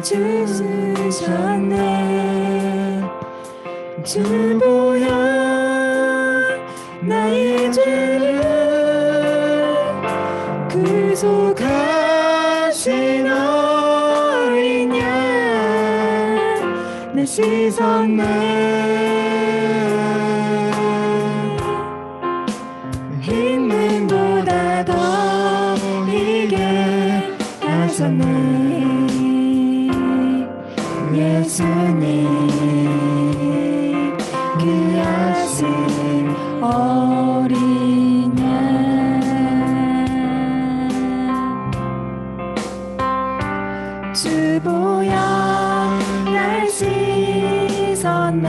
주셨네. 주 보혈 나의 죄를 구속하신 어린 양 내 씻었네. 힘능보다 더 이게 하셨네. 예수님 귀하신 어린 양 주 보혈 날 씻었네.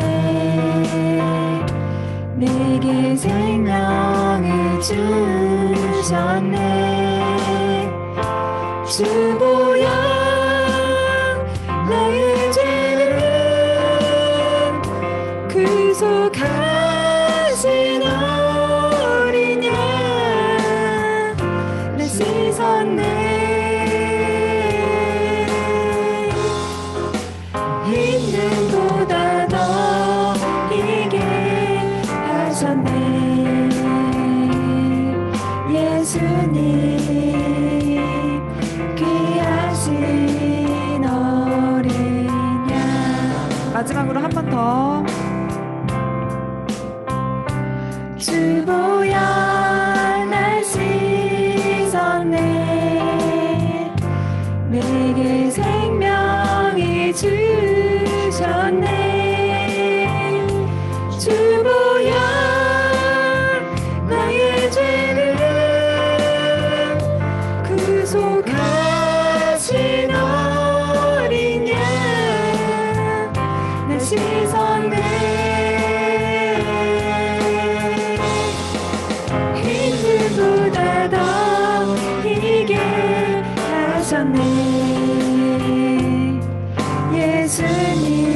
내게 생명을 주셨네. 주 보혈 나의 죄를 구속하신 어린 양 내 씻었네. 힘능보다 더 이게 하셨네. 예수님 귀하신 어린 양. 마지막으로 한 번 더. 주 보혈 날 씻었네. 내게 생명이 주셨네. 주 보혈 나의 죄를 구속하신 어린 양 내 씻었네. 힘들보다 더 이게 하셨네. 예수님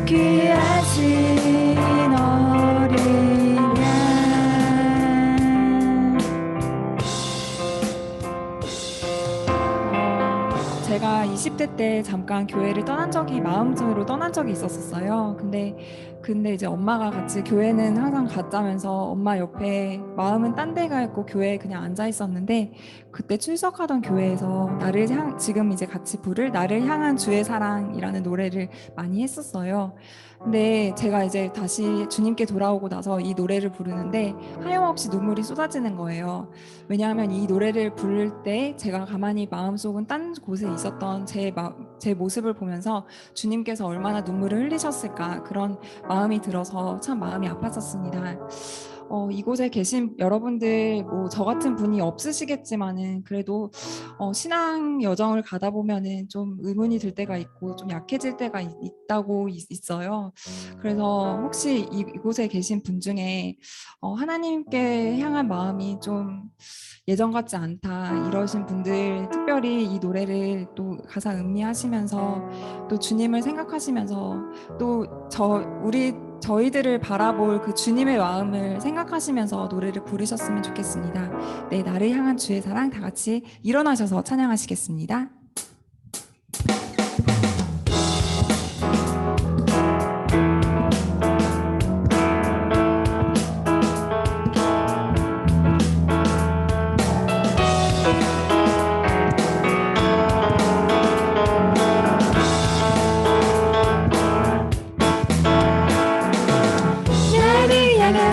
귀하신 어린 양. 제가 20대 때 잠깐 교회를 마음으로 떠난 적이 있었어요. 근데 이제 엄마가 같이 교회는 항상 갔자면서 엄마 옆에 마음은 딴 데 가 있고 교회에 그냥 앉아 있었는데, 그때 출석하던 교회에서 지금 이제 같이 부를 나를 향한 주의 사랑이라는 노래를 많이 했었어요. 근데 제가 이제 다시 주님께 돌아오고 나서 이 노래를 부르는데 하염없이 눈물이 쏟아지는 거예요. 왜냐하면 이 노래를 부를 때 제가 가만히 마음속은 딴 곳에 있었던 제 모습을 보면서 주님께서 얼마나 눈물을 흘리셨을까, 그런 마음이 들어서 참 마음이 아팠었습니다. 이곳에 계신 여러분들, 저 같은 분이 없으시겠지만은 그래도 신앙 여정을 가다 보면은 좀 의문이 들 때가 있고 좀 약해질 때가 있다고 있어요. 그래서 혹시 이곳에 계신 분 중에 하나님께 향한 마음이 좀 예전 같지 않다 이러신 분들, 특별히 이 노래를 또 가사 음미하시면서 또 주님을 생각하시면서 또 저희들을 바라볼 그 주님의 마음을 생각하시면서 노래를 부르셨으면 좋겠습니다. 네, 나를 향한 주의 사랑, 다 같이 일어나셔서 찬양하시겠습니다.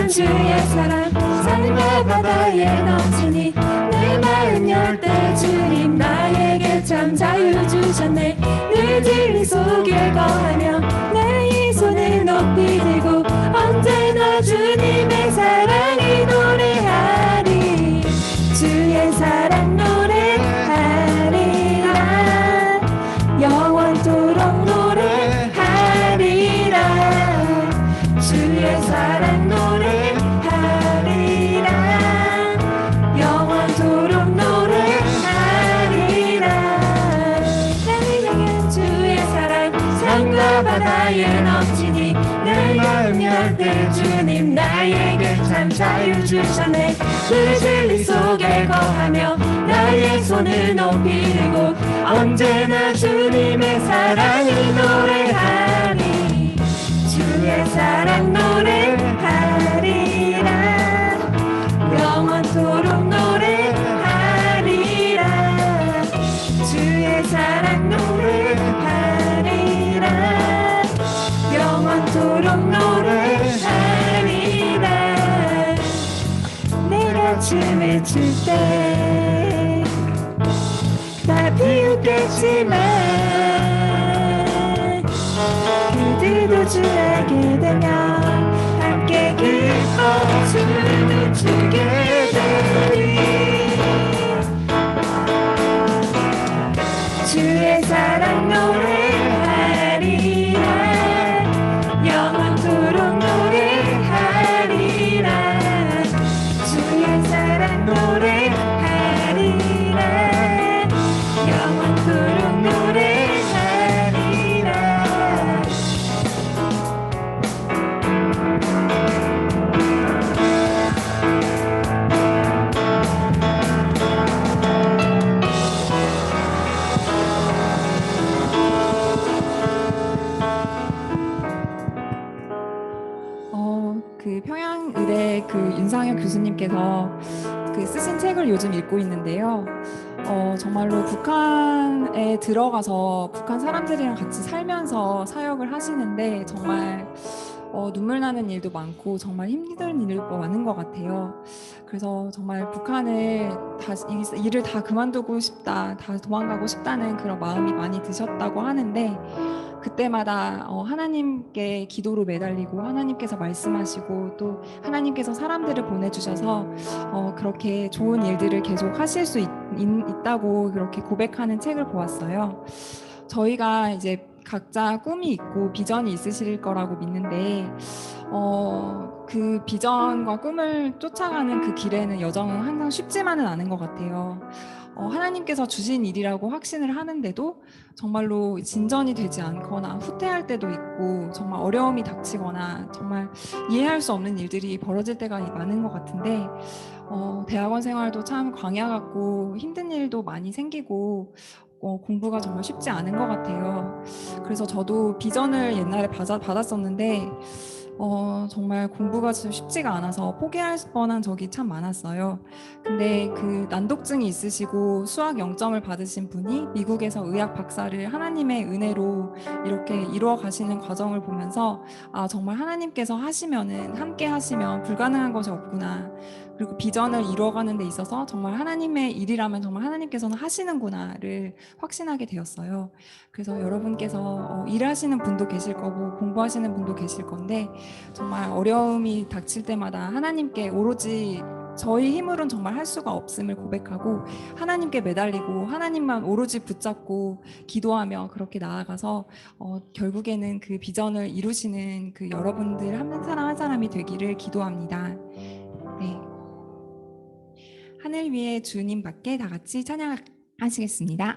주의 사랑 산과 바다에 넘치니 내 마음 열 때 주님 나에게 참 자유 주셨네. 늘 진리 속에 거하며 내 이 손을 높이 들고 언제나 주님의 사랑이 노래하리. 주의 사랑 노래하리라. 영원토록 노래하리라. 주의 사랑 바다에 넘치니 내 마음 열 때 주님 나에게 참 자유 주셨네. 그 진리 속에 거하며 나의 손을 높이 들고 언제나 주님의 사랑을 노래하리. 주의 사랑 노래하리라. 영원토록 노래하리라. 주의 사랑 노래하리라. 영원토록 노래하리라. 내가 춤을 출 때 다 비웃겠지만 그들도 주 알게 되면 함께 기뻐 춤을 추게 되리. 주의 사랑 노래하리라. 영원토록 노래하리라. 주의 사랑 노래하리라. 영원토록 노래하리라. 그 평양의대 그 윤상혁 교수님께서 그 쓰신 책을 요즘 읽고 있는데요. 정말로 북한에 들어가서 북한 사람들이랑 같이 살면서 사역을 하시는데 정말 눈물 나는 일도 많고 정말 힘든 일도 많은 것 같아요. 그래서 정말 북한을 일을 다 그만두고 싶다, 다 도망가고 싶다는 그런 마음이 많이 드셨다고 하는데 그때마다 하나님께 기도로 매달리고 하나님께서 말씀하시고 또 하나님께서 사람들을 보내주셔서 그렇게 좋은 일들을 계속 하실 수 있다고 그렇게 고백하는 책을 보았어요. 저희가 이제 각자 꿈이 있고 비전이 있으실 거라고 믿는데 그 비전과 꿈을 쫓아가는 그 길에는 여정은 항상 쉽지만은 않은 것 같아요. 하나님께서 주신 일이라고 확신을 하는데도 정말로 진전이 되지 않거나 후퇴할 때도 있고 정말 어려움이 닥치거나 정말 이해할 수 없는 일들이 벌어질 때가 많은 것 같은데 대학원 생활도 참 광야 같고 힘든 일도 많이 생기고 공부가 정말 쉽지 않은 것 같아요. 그래서 저도 비전을 옛날에 받았었는데 정말 공부가 쉽지가 않아서 포기할 뻔한 적이 참 많았어요. 근데 그 난독증이 있으시고 수학 0점을 받으신 분이 미국에서 의학 박사를 하나님의 은혜로 이렇게 이루어 가시는 과정을 보면서 아 정말 하나님께서 하시면은 함께 하시면 불가능한 것이 없구나. 그리고 비전을 이루어가는 데 있어서 정말 하나님의 일이라면 정말 하나님께서는 하시는구나를 확신하게 되었어요. 그래서 여러분께서 일하시는 분도 계실 거고 공부하시는 분도 계실 건데 정말 어려움이 닥칠 때마다 하나님께 오로지 저희 힘으로는 정말 할 수가 없음을 고백하고 하나님께 매달리고 하나님만 오로지 붙잡고 기도하며 그렇게 나아가서 결국에는 그 비전을 이루시는 그 여러분들 한 사람 한 사람이 되기를 기도합니다. 네. 하늘 위에 주님밖에 다 같이 찬양하시겠습니다.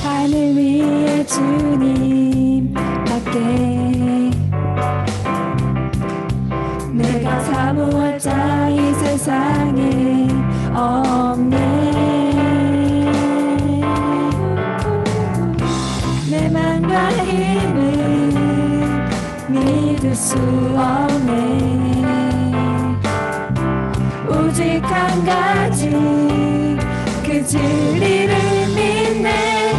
하늘 위에 주님밖에 내가 사모할 자 이 세상에 없네. 내 맘과 힘을 믿을 수 없네. 오직 한 가지 그 진리를 믿네.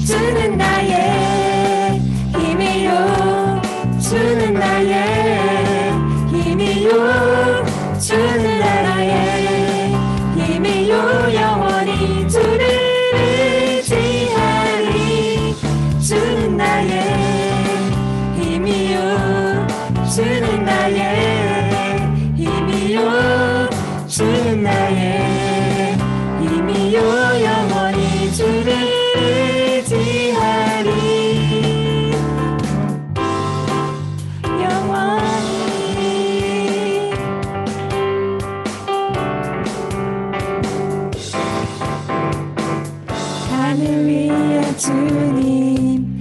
주는 나의 힘이요. 주는 나의 힘이요. 주는 나의 힘이요. 영원히 주를 의지하리. 주는 나의 힘이요. 주는 나의 힘이요. 주는 나의 힘이요. 영원히 주를 의지하리. 영원히 주님밖에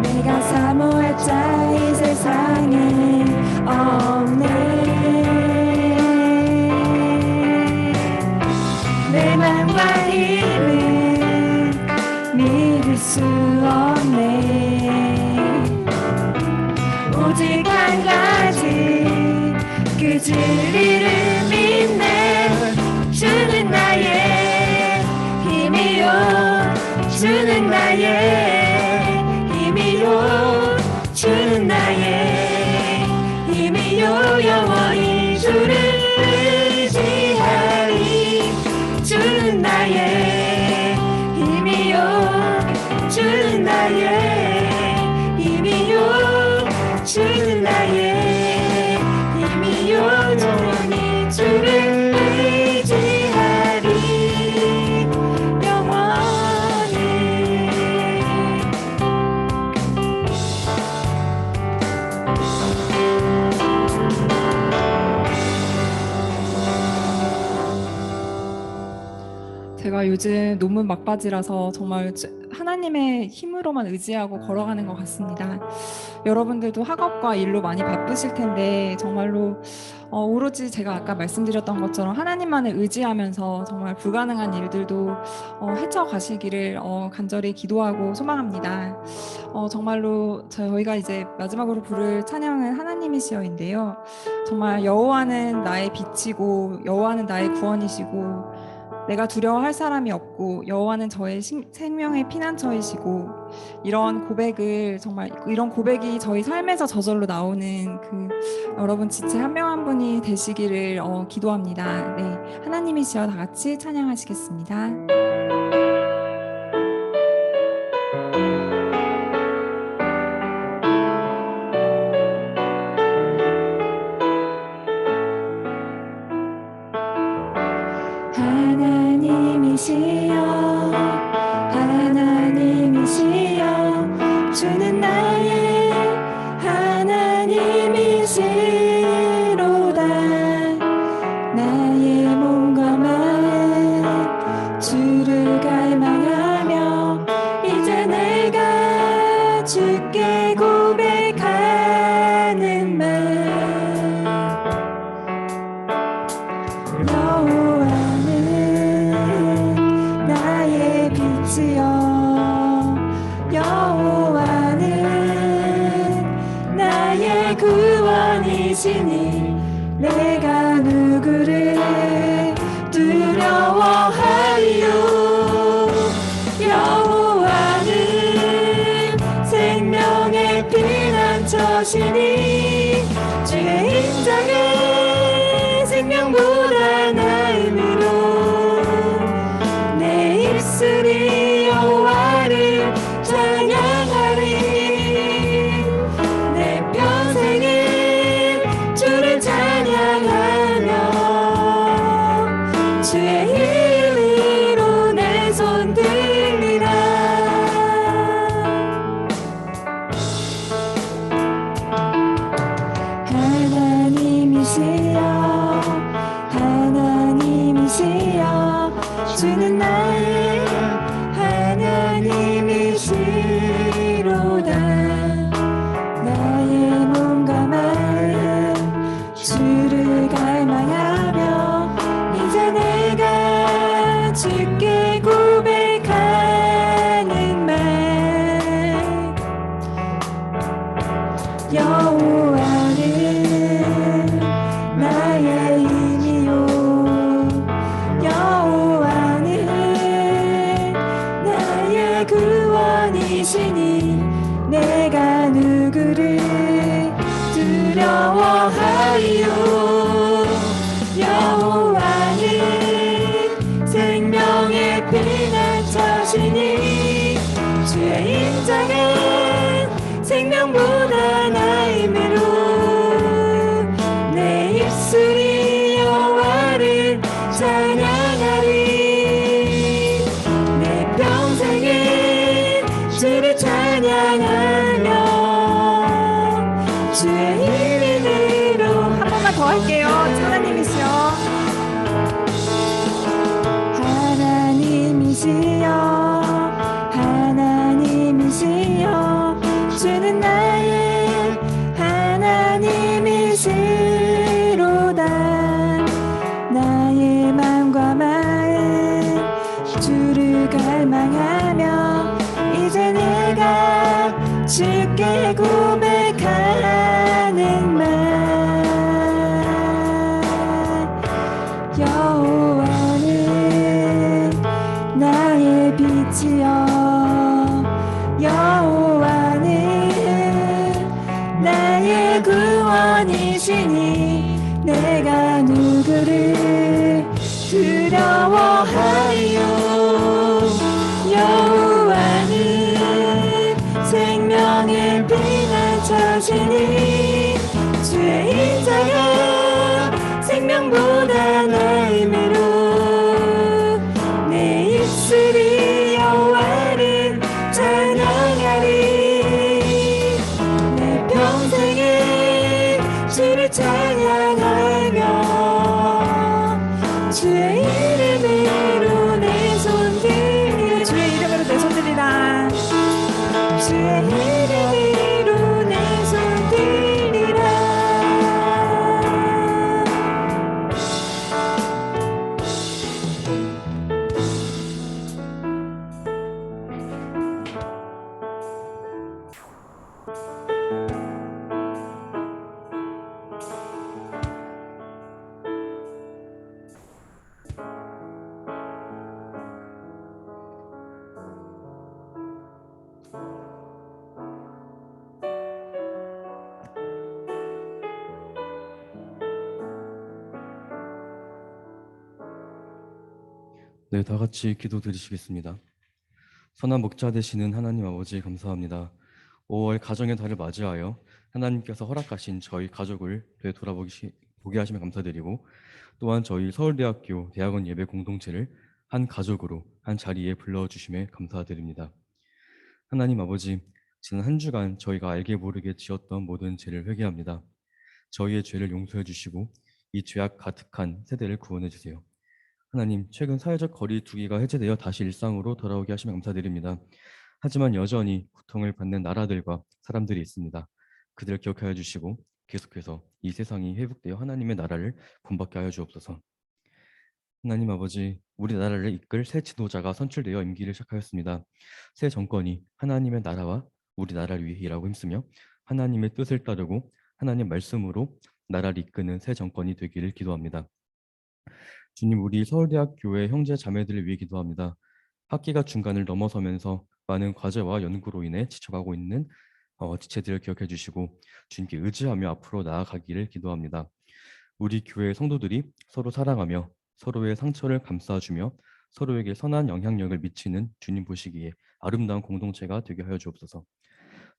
내가 사모할 자 이 세상에 없네. 내 맘과 힘은 믿을 수 없네. 오직 한 가지 그 진리를 믿네. 주는 나의 힘이요, 주는 나의 힘이요, 주는 나의 힘이요. 영원히 주를 의지하리. 주는 나의 힘이요, 주는 나의 힘이요, 주는 나의 힘이요. 영원히 주를 의지하리. 영원히. 제가 요즘 논문 막바지라서 정말 하나님의 힘으로만 의지하고 걸어가는 것 같습니다. 여러분들도 학업과 일로 많이 바쁘실 텐데 정말로 오로지 제가 아까 말씀드렸던 것처럼 하나님만을 의지하면서 정말 불가능한 일들도 헤쳐가시기를 간절히 기도하고 소망합니다. 정말로 저희가 이제 마지막으로 부를 찬양은 하나님이시여인데요. 정말 여호와는 나의 빛이고 여호와는 나의 구원이시고 내가 두려워할 사람이 없고 여호와는 저의 생명의 피난처이시고, 이런 고백을 정말 이런 고백이 저희 삶에서 저절로 나오는 그 여러분 지체 한 명 한 분이 되시기를 기도합니다. 네, 하나님이시여 다 같이 찬양하시겠습니다. 하나님이시여, 하나님이시여, 주는 나의 하나님이시로다. 나의 몸과 마음 주를 갈망하며 이제 내가 주께 고백하는 말. 여호와는 나의 빛이여, 여호와는 나의 구원이시니 내가 누구를 두려워하리요. 여호와는 생명의 피난처시니 주의 인자는 생명보다 나음으로 내 입술이 여호와를 찬양하리. 내 평생은 주를 찬양하며 주의 이름으로 내 손 들리라. 하나님이시여, 하나님이시여, 주는 나의 하나님이시로다. 나의 몸과 마음 주를 갈망하며 이제 내가 주께 고백하는 말. 여호와는 나의 힘이요, 여호와는 나의 구원이시니 내가 누구를 두려워하리요. 여호와는 생명의 피난처시니 주의 인자는 생명보다 나음으로 내 입술이 여호와를 찬양하리. 내 평생은 주를 찬양하며 주의 이름으로. 한 번만 더 할게요. 하나님이시여. 하나님이시여, 주께 고백하는 말 여호와는 나의 빛이여 여호와는 나의 구원이시니 내가 누구를 두려워하리요 여호와는 생명의 피난처시니 주의 인자가 생명보다 나의 매로 내 입술이 여호와를 찬양하리 내 평생에 주를 찬양하며 주의 이름으로 내 손들리라 주의 이름으로 내 손들리라 주의 이름으로 내 손들리라 네, 다 같이 기도드리시겠습니다. 선한 목자 되시는 하나님 아버지 감사합니다. 5월 가정의 달을 맞이하여 하나님께서 허락하신 저희 가족을 보게 하시며 감사드리고 또한 저희 서울대학교 대학원 예배 공동체를 한 가족으로 한 자리에 불러주심에 감사드립니다. 하나님 아버지, 지난 한 주간 저희가 알게 모르게 지었던 모든 죄를 회개합니다. 저희의 죄를 용서해 주시고 이 죄악 가득한 세대를 구원해 주세요. 하나님, 최근 사회적 거리 두기가 해제되어 다시 일상으로 돌아오게 하시면 감사드립니다. 하지만 여전히 고통을 받는 나라들과 사람들이 있습니다. 그들을 기억하여 주시고 계속해서 이 세상이 회복되어 하나님의 나라를 본받게 하여 주옵소서. 하나님 아버지, 우리나라를 이끌 새 지도자가 선출되어 임기를 시작하였습니다. 새 정권이 하나님의 나라와 우리나라를 위해 일하고 힘쓰며 하나님의 뜻을 따르고 하나님 말씀으로 나라를 이끄는 새 정권이 되기를 기도합니다. 주님, 우리 서울대학교의 형제 자매들을 위해 기도합니다. 학기가 중간을 넘어서면서 많은 과제와 연구로 인해 지쳐가고 있는 지체들을 기억해 주시고 주님께 의지하며 앞으로 나아가기를 기도합니다. 우리 교회 성도들이 서로 사랑하며 서로의 상처를 감싸주며 서로에게 선한 영향력을 미치는 주님 보시기에 아름다운 공동체가 되게 하여 주옵소서.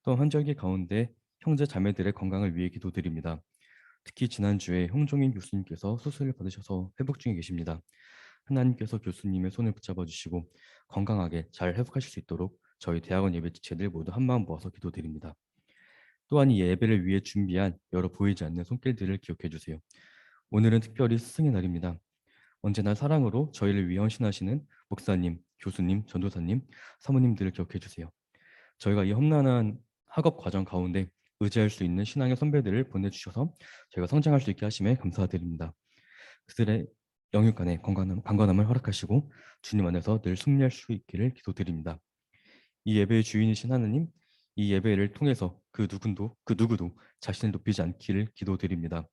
또 환절기 가운데 형제 자매들의 건강을 위해 기도드립니다. 특히 지난주에 홍종인 교수님께서 수술을 받으셔서 회복 중에 계십니다. 하나님께서 교수님의 손을 붙잡아 주시고 건강하게 잘 회복하실 수 있도록 저희 대학원 예배 지체들 모두 한마음 모아서 기도드립니다. 또한 이 예배를 위해 준비한 여러 보이지 않는 손길들을 기억해 주세요. 오늘은 특별히 스승의 날입니다. 언제나 사랑으로 저희를 위해 헌신하시는 목사님, 교수님, 전도사님, 사모님들을 기억해 주세요. 저희가 이 험난한 학업 과정 가운데 의지할 수 있는 신앙의 선배들을 보내주셔서 저희가 성장할 수 있게 하심에 감사드립니다. 그들의 영육 간의 강건함을 허락하시고 주님 안에서 늘 승리할 수 있기를 기도드립니다. 이 예배의 주인이신 하나님, 이 예배를 통해서 그 누구도 자신을 높이지 않기를 기도드립니다.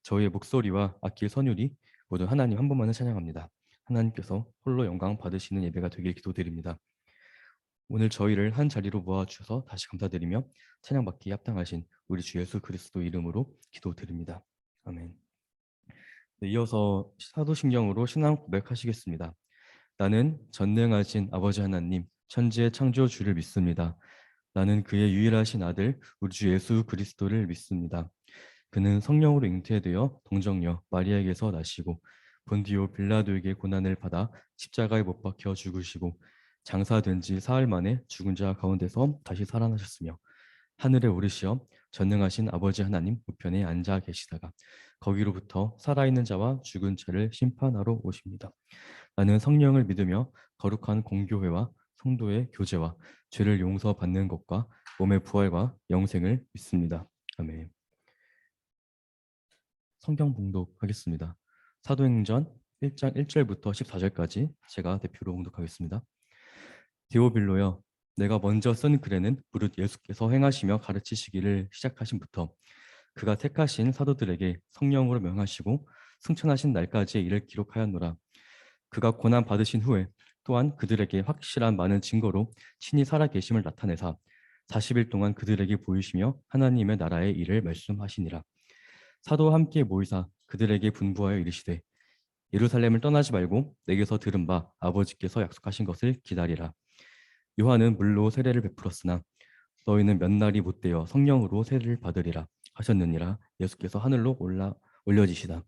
저희의 목소리와 악기의 선율이 모두 하나님 한 분만을 찬양합니다. 하나님께서 홀로 영광 받으시는 예배가 되길 기도드립니다. 오늘 저희를 한 자리로 모아주셔서 다시 감사드리며 찬양받기에 합당하신 우리 주 예수 그리스도 이름으로 기도드립니다. 아멘. 네, 이어서 사도신경으로 신앙 고백하시겠습니다. 나는 전능하신 아버지 하나님, 천지의 창조주를 믿습니다. 나는 그의 유일하신 아들, 우리 주 예수 그리스도를 믿습니다. 그는 성령으로 잉태되어 동정녀 마리아에게서 나시고 본디오 빌라도에게 고난을 받아 십자가에 못 박혀 죽으시고 장사된 지 사흘 만에 죽은 자 가운데서 다시 살아나셨으며 하늘에 오르시어 전능하신 아버지 하나님 우편에 앉아 계시다가 거기로부터 살아있는 자와 죽은 자를 심판하러 오십니다. 나는 성령을 믿으며 거룩한 공교회와 성도의 교제와 죄를 용서받는 것과 몸의 부활과 영생을 믿습니다. 아멘. 성경 봉독하겠습니다. 사도행전 1장 1절부터 14절까지 제가 대표로 봉독하겠습니다. 디오빌로여, 내가 먼저 쓴 글에는 무릇 예수께서 행하시며 가르치시기를 시작하신부터 그가 택하신 사도들에게 성령으로 명하시고 승천하신 날까지의 일을 기록하였노라. 그가 고난 받으신 후에 또한 그들에게 확실한 많은 증거로 친히 살아 계심을 나타내사 40일 동안 그들에게 보이시며 하나님의 나라의 일을 말씀하시니라. 사도와 함께 모이사 그들에게 분부하여 이르시되 예루살렘을 떠나지 말고 내게서 들은 바 아버지께서 약속하신 것을 기다리라. 요한은 물로 세례를 베풀었으나 너희는 몇 날이 못되어 성령으로 세례를 받으리라 하셨느니라. 예수께서 하늘로 올려지시다.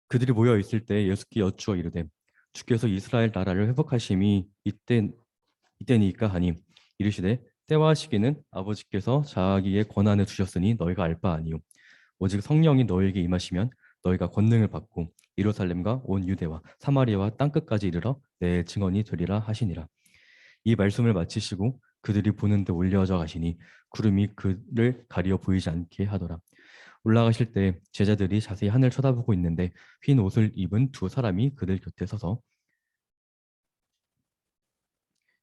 그들이 모여 있을 때 예수께 여쭈어 이르되 주께서 이스라엘 나라를 회복하심이 이때니까 하니 이르시되 때와 시기는 아버지께서 자기의 권한을 주셨으니 너희가 알 바 아니요 오직 성령이 너희에게 임하시면 너희가 권능을 받고 예루살렘과 온 유대와 사마리아와 땅끝까지 이르러 내 증언이 되리라 하시니라. 이 말씀을 마치시고 그들이 보는 데 올려져 가시니 구름이 그를 가리어 보이지 않게 하더라. 올라가실 때 제자들이 자세히 하늘 쳐다보고 있는데 흰 옷을 입은 두 사람이 그들 곁에 서서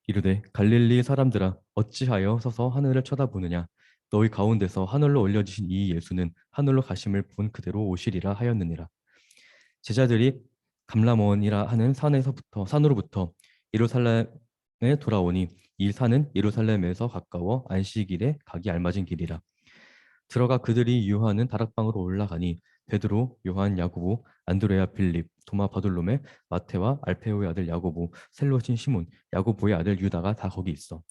이르되 갈릴리 사람들아 어찌하여 서서 하늘을 쳐다보느냐 너희 가운데서 하늘로 올려지신 이 예수는 하늘로 가심을 본 그대로 오시리라 하였느니라. 제자들이 감람원이라 하는 산으로부터 예루살렘에 돌아오니 이 산은 예루살렘에서 가까워 안식일에 가기 알맞은 길이라. 들어가 그들이 유하는 다락방으로 올라가니 베드로, 요한, 야고보, 안드레아, 빌립, 도마, 바돌로메, 마테와 알페오의 아들 야고보, 셀롯인 시몬, 야고보의 아들 유다가 다 거기 있어.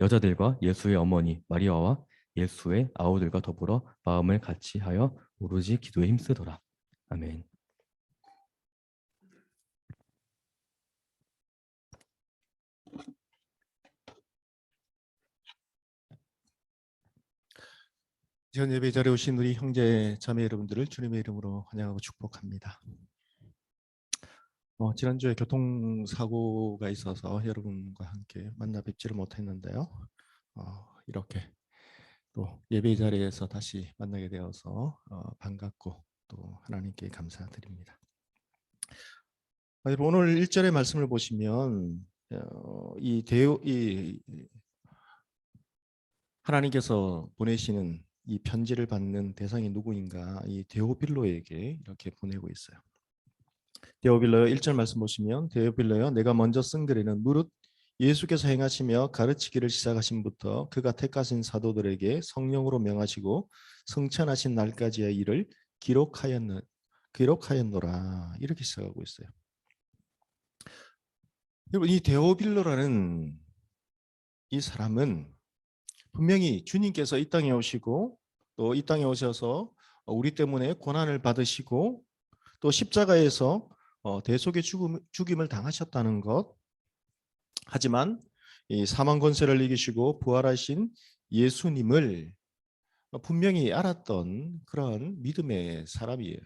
여자들과 예수의 어머니 마리아와 예수의 아우들과 더불어 마음을 같이하여 오로지 기도에 힘쓰더라. 아멘. 전 예배 자리에 오신 우리 형제 자매 여러분들을 주님의 이름으로 환영하고 축복합니다. 지난주에 교통사고가 있어서 여러분과 함께 만나 뵙지를 못했는데요. 이렇게 또 예배 자리에서 다시 만나게 되어서 반갑고 또 하나님께 감사드립니다. 오늘 1절의 말씀을 보시면 하나님께서 보내시는 이 편지를 받는 대상이 누구인가? 이 데오빌로에게 이렇게 보내고 있어요. 데오빌로요 1절 말씀 보시면 데오빌로요 내가 먼저 쓴 글에는 무릇 예수께서 행하시며 가르치기를 시작하신부터 그가 택하신 사도들에게 성령으로 명하시고 승천하신 날까지의 일을 기록하였노라 이렇게 시작하고 있어요. 여러분 이 데오빌로라는 이 사람은 분명히 주님께서 이 땅에 오시고 또 이 땅에 오셔서 우리 때문에 고난을 받으시고 또 십자가에서 대속의 죽임을 당하셨다는 것, 하지만 이 사망 권세를 이기시고 부활하신 예수님을 분명히 알았던 그런 믿음의 사람이에요.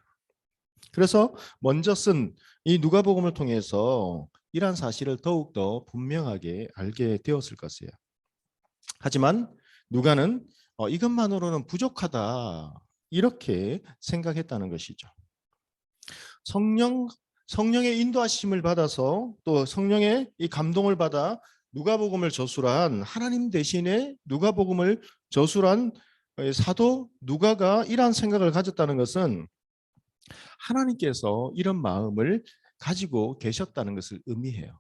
그래서 먼저 쓴 이 누가복음을 통해서 이러한 사실을 더욱더 분명하게 알게 되었을 것이에요. 하지만 누가는 이것만으로는 부족하다 이렇게 생각했다는 것이죠. 성령의 인도하심을 받아서 또 성령의 이 감동을 받아 누가복음을 저술한 하나님 대신에 누가복음을 저술한 사도 누가가 이러한 생각을 가졌다는 것은 하나님께서 이런 마음을 가지고 계셨다는 것을 의미해요.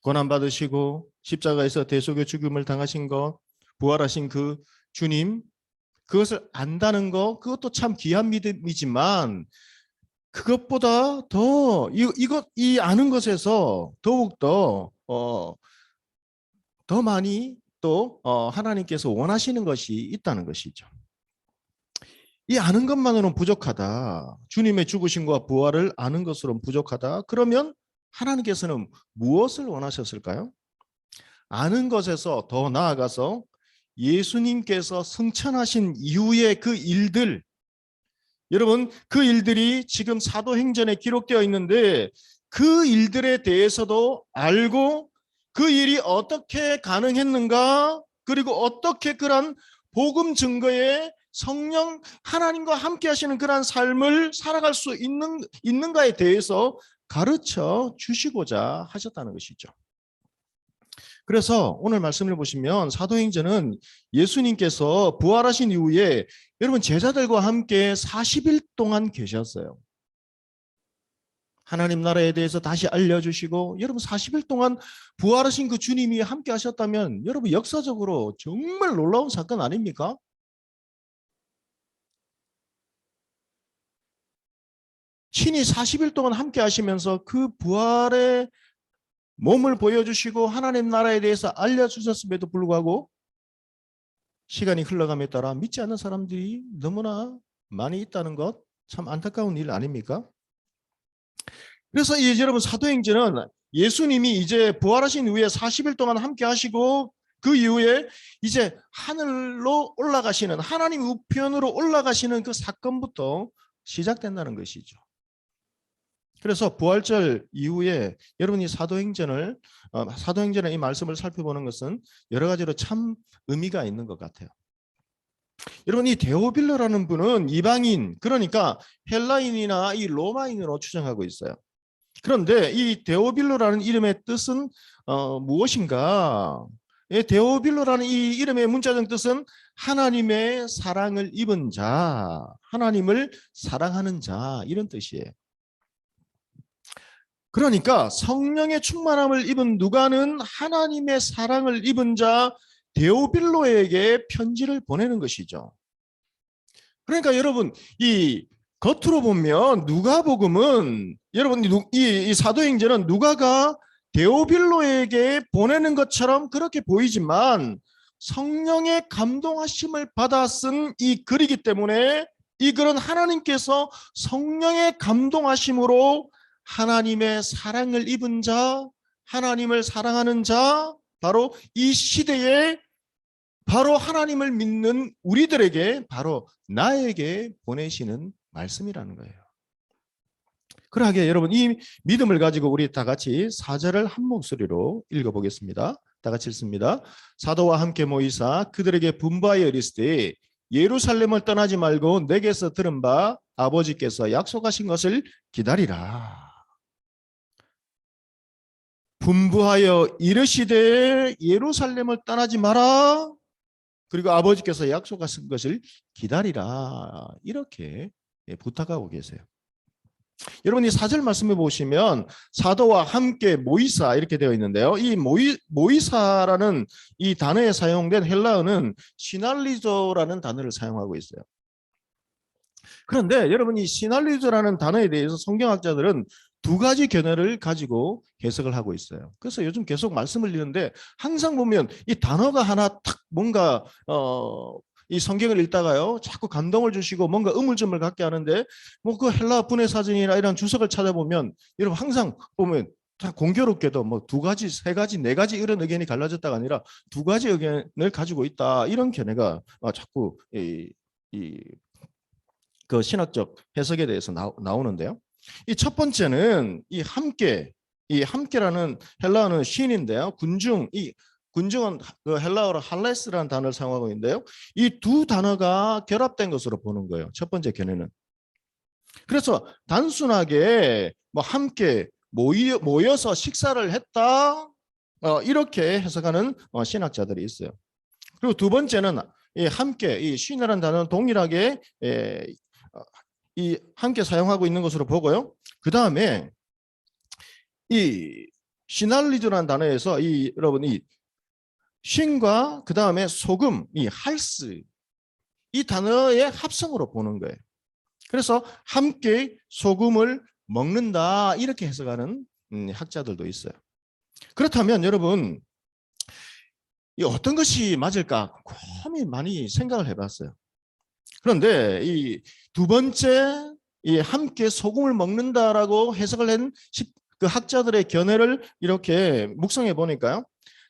고난받으시고 십자가에서 대속의 죽음을 당하신 것, 부활하신 그 주님, 그것을 안다는 것, 그것도 참 귀한 믿음이지만 그것보다 더 이 아는 것에서 더욱 더 많이 또 하나님께서 원하시는 것이 있다는 것이죠. 이 아는 것만으로는 부족하다. 주님의 죽으심과 부활을 아는 것으로는 부족하다. 그러면 하나님께서는 무엇을 원하셨을까요? 아는 것에서 더 나아가서 예수님께서 승천하신 이후의 그 일들, 여러분 그 일들이 지금 사도행전에 기록되어 있는데 그 일들에 대해서도 알고 그 일이 어떻게 가능했는가, 그리고 어떻게 그런 복음 증거에 성령 하나님과 함께 하시는 그런 삶을 살아갈 수 있는가에 대해서 가르쳐 주시고자 하셨다는 것이죠. 그래서 오늘 말씀을 보시면 사도행전은 예수님께서 부활하신 이후에 여러분 제자들과 함께 40일 동안 계셨어요. 하나님 나라에 대해서 다시 알려주시고, 여러분 40일 동안 부활하신 그 주님이 함께 하셨다면 여러분 역사적으로 정말 놀라운 사건 아닙니까? 신이 40일 동안 함께 하시면서 그 부활의 몸을 보여주시고 하나님 나라에 대해서 알려주셨음에도 불구하고 시간이 흘러감에 따라 믿지 않는 사람들이 너무나 많이 있다는 것, 참 안타까운 일 아닙니까? 그래서 이제 여러분 사도행전은 예수님이 이제 부활하신 이후에 40일 동안 함께 하시고 그 이후에 이제 하늘로 올라가시는, 하나님 우편으로 올라가시는 그 사건부터 시작된다는 것이죠. 그래서 부활절 이후에 여러분이 사도행전의 이 말씀을 살펴보는 것은 여러 가지로 참 의미가 있는 것 같아요. 여러분 이 데오빌로라는 분은 이방인, 그러니까 헬라인이나 이 로마인으로 추정하고 있어요. 그런데 이 데오빌로라는 이름의 뜻은 무엇인가? 데오빌로라는 이 이름의 문자적 뜻은 하나님의 사랑을 입은 자, 하나님을 사랑하는 자, 이런 뜻이에요. 그러니까 성령의 충만함을 입은 누가는 하나님의 사랑을 입은 자 데오빌로에게 편지를 보내는 것이죠. 그러니까 여러분 이 겉으로 보면 누가복음은 여러분 이 사도행전은 누가가 데오빌로에게 보내는 것처럼 그렇게 보이지만 성령의 감동하심을 받아 쓴 이 글이기 때문에 이 글은 하나님께서 성령의 감동하심으로 하나님의 사랑을 입은 자, 하나님을 사랑하는 자, 바로 이 시대에 바로 하나님을 믿는 우리들에게, 바로 나에게 보내시는 말씀이라는 거예요. 그러하게 여러분 이 믿음을 가지고 우리 다 같이 4절을 한 목소리로 읽어보겠습니다. 다 같이 읽습니다. 사도와 함께 모이사 그들에게 분부하여 이르시되 예루살렘을 떠나지 말고 내게서 들은 바 아버지께서 약속하신 것을 기다리라. 분부하여 이르시되 예루살렘을 떠나지 마라. 그리고 아버지께서 약속하신 것을 기다리라. 이렇게 부탁하고 계세요. 여러분 이 4절 말씀해 보시면 사도와 함께 모이사 이렇게 되어 있는데요. 이 모이사라는 이 단어에 사용된 헬라어는 시날리조라는 단어를 사용하고 있어요. 그런데 여러분 이 시날리조라는 단어에 대해서 성경학자들은 두 가지 견해를 가지고 해석을 하고 있어요. 그래서 요즘 계속 말씀을 드리는데 항상 보면 이 단어가 하나 탁 뭔가 이 성경을 읽다가요 자꾸 감동을 주시고 뭔가 의문점을 갖게 하는데 뭐 그 헬라 분해 사전이나 이런 주석을 찾아보면 여러분 항상 보면 다 공교롭게도 뭐 두 가지, 세 가지, 네 가지 이런 의견이 갈라졌다가 아니라 두 가지 의견을 가지고 있다 이런 견해가 자꾸 그 신학적 해석에 대해서 나오는데요. 이 첫 번째는 이 함께라는 헬라어는 쉰인데요. 군중은 그 헬라어로 할레스라는 단어를 사용하고 있는데요. 이 두 단어가 결합된 것으로 보는 거예요. 첫 번째 견해는. 그래서 단순하게 뭐 함께 모여서 식사를 했다 이렇게 해석하는 신학자들이 있어요. 그리고 두 번째는 이 함께 이 쉰이라는 단어는 동일하게 이 함께 사용하고 있는 것으로 보고요. 그 다음에 이 시날리조라는 단어에서 여러분 이 쉰과 그 다음에 소금, 이 할스 이 단어의 합성으로 보는 거예요. 그래서 함께 소금을 먹는다 이렇게 해석하는 학자들도 있어요. 그렇다면 여러분 이 어떤 것이 맞을까 고민 많이 생각을 해봤어요. 그런데 이 두 번째 이 함께 소금을 먹는다라고 해석을 한 그 학자들의 견해를 이렇게 묵상해 보니까요.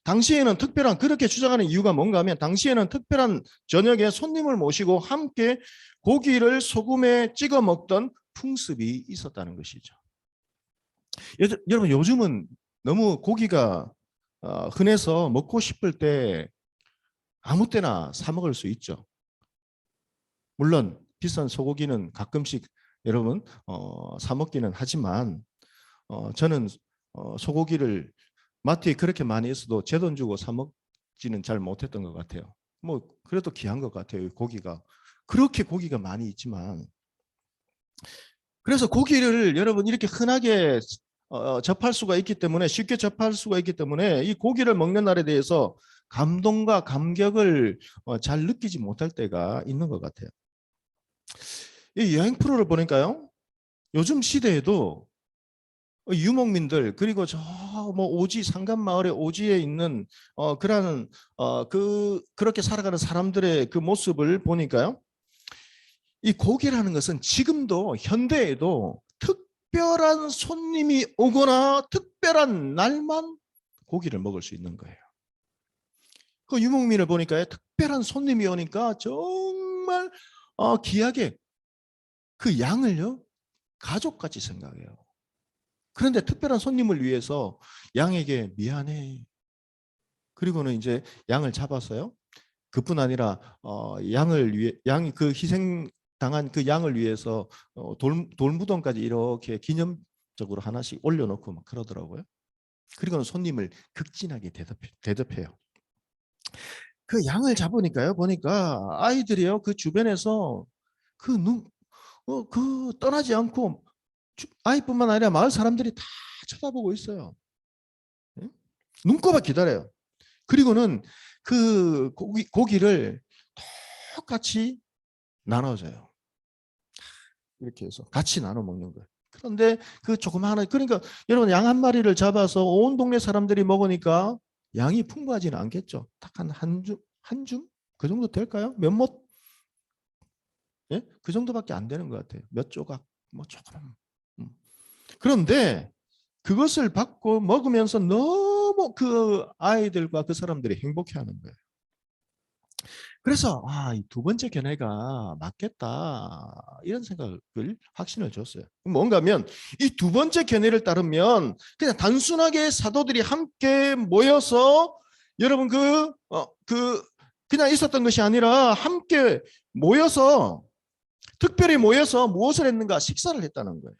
당시에는 그렇게 주장하는 이유가 뭔가 하면 당시에는 특별한 저녁에 손님을 모시고 함께 고기를 소금에 찍어 먹던 풍습이 있었다는 것이죠. 여러분 요즘은 너무 고기가 흔해서 먹고 싶을 때 아무 때나 사 먹을 수 있죠. 물론 비싼 소고기는 가끔씩 여러분 사 먹기는 하지만 저는 소고기를 마트에 그렇게 많이 있어도 제 돈 주고 사 먹지는 잘 못했던 것 같아요. 뭐 그래도 귀한 것 같아요. 고기가 그렇게 고기가 많이 있지만, 그래서 고기를 여러분 이렇게 흔하게 접할 수가 있기 때문에, 쉽게 접할 수가 있기 때문에 이 고기를 먹는 날에 대해서 감동과 감격을 잘 느끼지 못할 때가 있는 것 같아요. 이 여행 프로를 보니까요, 요즘 시대에도 유목민들, 그리고 저 뭐 오지 상간 마을의 오지에 있는 그러한 그렇게 살아가는 사람들의 그 모습을 보니까요, 이 고기라는 것은 지금도 현대에도 특별한 손님이 오거나 특별한 날만 고기를 먹을 수 있는 거예요. 그 유목민을 보니까요, 특별한 손님이 오니까 정말 귀하게 그 양을요 가족같이 생각해요. 그런데 특별한 손님을 위해서 양에게 미안해, 그리고는 이제 양을 잡았어요. 그뿐 아니라 양을 위해, 양이 그 희생 당한 그 양을 위해서 돌무덤까지 이렇게 기념적으로 하나씩 올려놓고 막 그러더라고요. 그리고는 손님을 극진하게 대접해요. 그 양을 잡으니까요, 보니까 아이들이요 그 주변에서 그 떠나지 않고 아이뿐만 아니라 마을 사람들이 다 쳐다보고 있어요. 예? 눈꼽아 기다려요. 그리고는 그 고기를 똑같이 나눠줘요. 이렇게 해서 같이 나눠 먹는 거예요. 그런데 그 조그마한, 그러니까 여러분 양 한 마리를 잡아서 온 동네 사람들이 먹으니까 양이 풍부하지는 않겠죠. 딱 한 줌? 그 정도 될까요? 몇 못? 예? 그 정도밖에 안 되는 것 같아요. 몇 조각, 뭐 조금. 그런데 그것을 받고 먹으면서 너무 그 아이들과 그 사람들이 행복해하는 거예요. 그래서 이 두 번째 견해가 맞겠다, 이런 생각을 확신을 줬어요. 뭔가 하면 이 두 번째 견해를 따르면 그냥 단순하게 사도들이 함께 모여서 여러분 그냥 있었던 것이 아니라 함께 모여서, 특별히 모여서 무엇을 했는가? 식사를 했다는 거예요.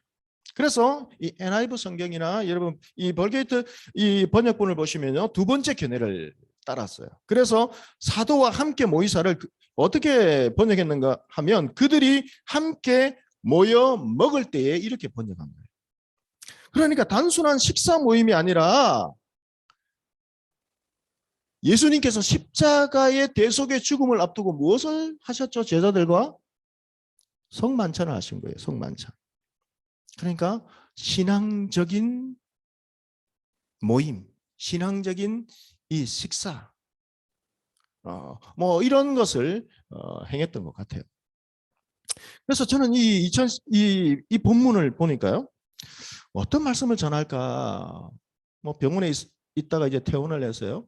그래서 이 NIV 성경이나 여러분 이 벌게이트 이 번역본을 보시면요, 두 번째 견해를 따랐어요. 그래서 사도와 함께 모이사를 어떻게 번역했는가 하면, 그들이 함께 모여 먹을 때에 이렇게 번역한 거예요. 그러니까 단순한 식사 모임이 아니라 예수님께서 십자가의 대속의 죽음을 앞두고 무엇을 하셨죠? 제자들과 성만찬을 하신 거예요. 성만찬. 그러니까 신앙적인 모임, 신앙적인 이 식사, 뭐 이런 것을 행했던 것 같아요. 그래서 저는 이 본문을 보니까요, 어떤 말씀을 전할까? 뭐 병원에 있다가 이제 퇴원을 해서요,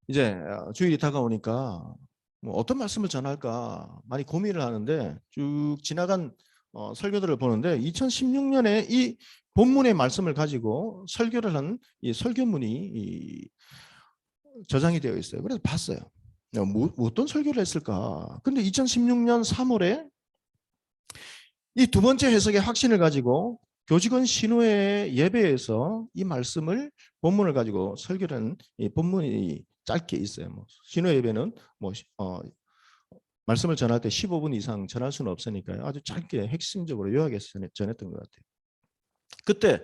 이제 주일이 다가오니까 뭐 어떤 말씀을 전할까 많이 고민을 하는데, 쭉 지나간 설교들을 보는데 2016년에 이 본문의 말씀을 가지고 설교를 한 이 설교문이 저장이 되어 있어요. 그래서 봤어요. 어떤 설교를 했을까? 근데 2016년 3월에 이 두 번째 해석의 확신을 가지고 교직원 신호의 예배에서 이 말씀을 본문을 가지고 설교를 한 이 본문이 짧게 있어요. 뭐 신호 예배는 뭐 말씀을 전할 때 15분 이상 전할 수는 없으니까요, 아주 짧게 핵심적으로 요약해서 전했던 것 같아요. 그때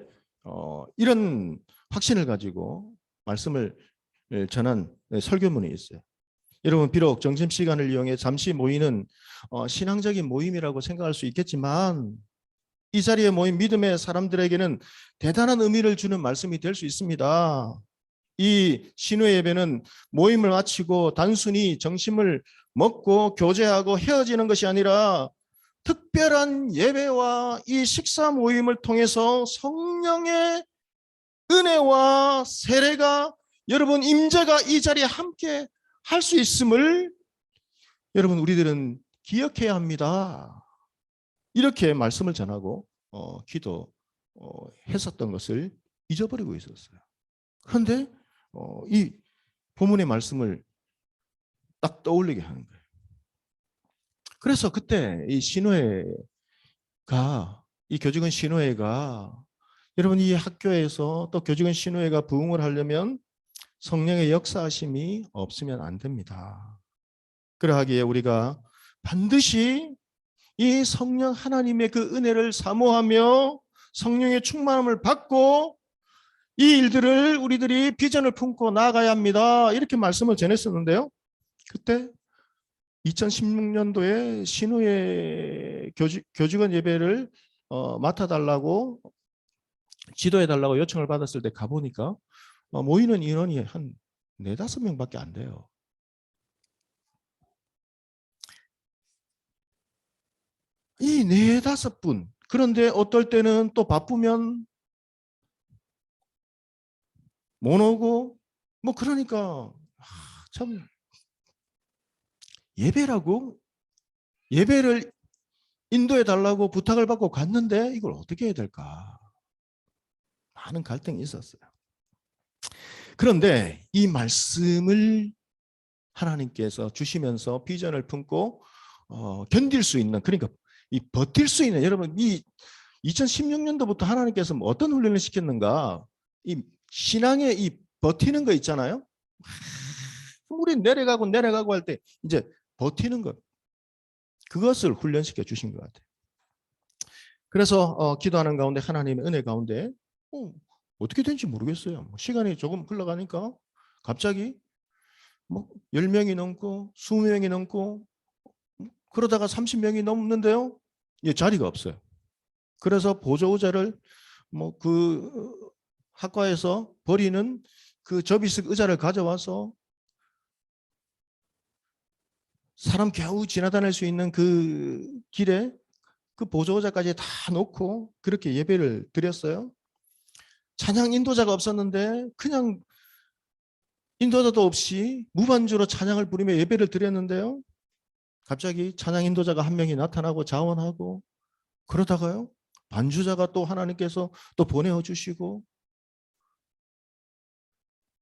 이런 확신을 가지고 말씀을 전한 설교문이 있어요. 여러분, 비록 점심시간을 이용해 잠시 모이는 신앙적인 모임이라고 생각할 수 있겠지만, 이 자리에 모인 믿음의 사람들에게는 대단한 의미를 주는 말씀이 될 수 있습니다. 이 신호 예배는 모임을 마치고 단순히 점심을 먹고 교제하고 헤어지는 것이 아니라, 특별한 예배와 이 식사 모임을 통해서 성령의 은혜와 세례가, 여러분 임재가 이 자리에 함께 할 수 있음을 여러분 우리들은 기억해야 합니다. 이렇게 말씀을 전하고 기도했었던 것을 잊어버리고 있었어요. 그런데 이 본문의 말씀을 딱 떠올리게 하는 거예요. 그래서 그때 이 신호회가, 이 교직원 신호회가 여러분 이 학교에서 또 교직원 신우회가 부흥을 하려면 성령의 역사하심이 없으면 안 됩니다. 그러하기에 우리가 반드시 이 성령 하나님의 그 은혜를 사모하며 성령의 충만함을 받고 이 일들을 우리들이 비전을 품고 나아가야 합니다. 이렇게 말씀을 전했었는데요. 그때 2016년도에 신우의 교직원 예배를 맡아달라고 지도해달라고 요청을 받았을 때 가보니까 모이는 인원이 한 4-5명밖에 안 돼요. 이 4-5분. 그런데 어떨 때는 또 바쁘면 못 오고 뭐 그러니까 참 예배를 인도해 달라고 부탁을 받고 갔는데 이걸 어떻게 해야 될까? 많은 갈등이 있었어요. 그런데 이 말씀을 하나님께서 주시면서 비전을 품고 견딜 수 있는, 그러니까 이 버틸 수 있는, 여러분 이 2016년도부터 하나님께서 어떤 훈련을 시켰는가? 이 신앙의 이 버티는 거 있잖아요. 우리 내려가고 할 때 이제 버티는 것, 그것을 훈련시켜 주신 것 같아요. 그래서 기도하는 가운데 하나님의 은혜 가운데 어떻게 된지 모르겠어요. 시간이 조금 흘러가니까 갑자기 뭐 10명이 넘고 20명이 넘고 그러다가 30명이 넘는데요. 자리가 없어요. 그래서 보조의자를 뭐 그 학과에서 버리는 그 접이식 의자를 가져와서 사람 겨우 지나다닐 수 있는 그 길에 그 보조의자까지 다 놓고 그렇게 예배를 드렸어요. 찬양 인도자가 없었는데 그냥 인도자도 없이 무반주로 찬양을 부르며 예배를 드렸는데요. 갑자기 찬양 인도자가 한 명이 나타나고 자원하고 그러다가요. 반주자가 또 하나님께서 또 보내어 주시고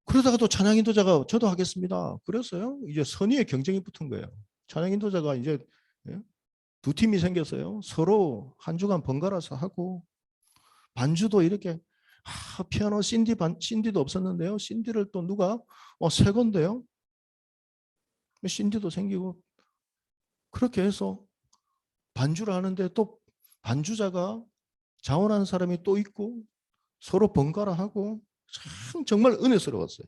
그러다가 또 찬양 인도자가 저도 하겠습니다. 그랬어요. 이제 선의의 경쟁이 붙은 거예요. 찬양 인도자가 이제 두 팀이 생겼어요. 서로 한 주간 번갈아서 하고 반주도 이렇게 피아노 신디도 없었는데요. 신디를 또 누가 새 건데요. 신디도 생기고 그렇게 해서 반주를 하는데 또 반주자가 자원하는 사람이 또 있고 서로 번갈아 하고 참 정말 은혜스러웠어요.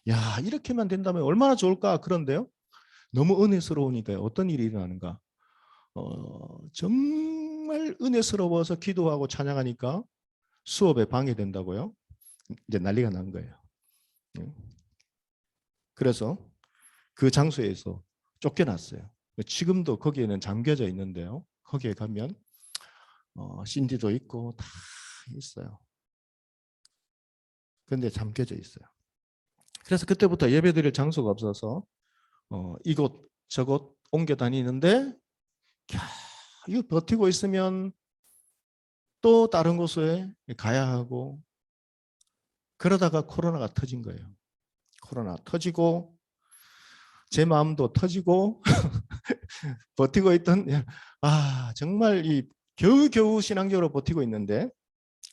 야, 이렇게만 된다면 얼마나 좋을까. 그런데요. 너무 은혜스러우니까 어떤 일이 일어나는가. 정말 은혜스러워서 기도하고 찬양하니까 수업에 방해된다고요. 이제 난리가 난 거예요. 그래서 그 장소에서 쫓겨났어요. 지금도 거기에는 잠겨져 있는데요. 거기에 가면 신디도 있고 다 있어요. 그런데 잠겨져 있어요. 그래서 그때부터 예배드릴 장소가 없어서 이곳 저곳 옮겨 다니는데 이거 버티고 있으면 또 다른 곳에 가야 하고 그러다가 코로나가 터진 거예요. 코로나 터지고 제 마음도 터지고 버티고 있던 정말 이 겨우겨우 신앙적으로 버티고 있는데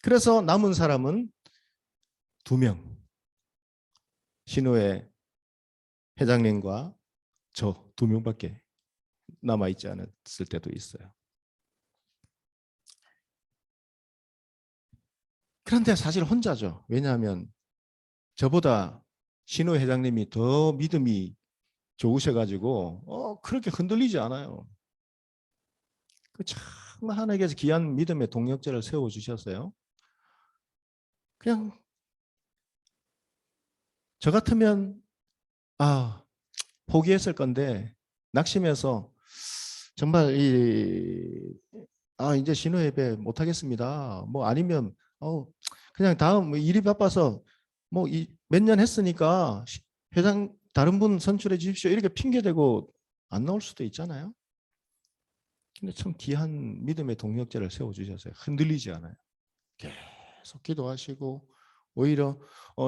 그래서 남은 사람은 2명 신우회 회장님과 저 2명밖에 남아있지 않았을 때도 있어요. 그런데 사실 혼자죠. 왜냐하면 저보다 신우회 회장님이 더 믿음이 좋으셔가지고 그렇게 흔들리지 않아요. 정말 하나님께서 귀한 믿음의 동력자를 세워주셨어요. 그냥 저 같으면 포기했을 건데 낙심해서 정말 이제 신우 예배 못하겠습니다. 뭐 아니면 그냥 다음 일이 바빠서 뭐 몇 년 했으니까 회장 다른 분 선출해 주십시오. 이렇게 핑계대고 안 나올 수도 있잖아요. 근데 참 귀한 믿음의 동력자를 세워주셨어요. 흔들리지 않아요. 계속 기도하시고 오히려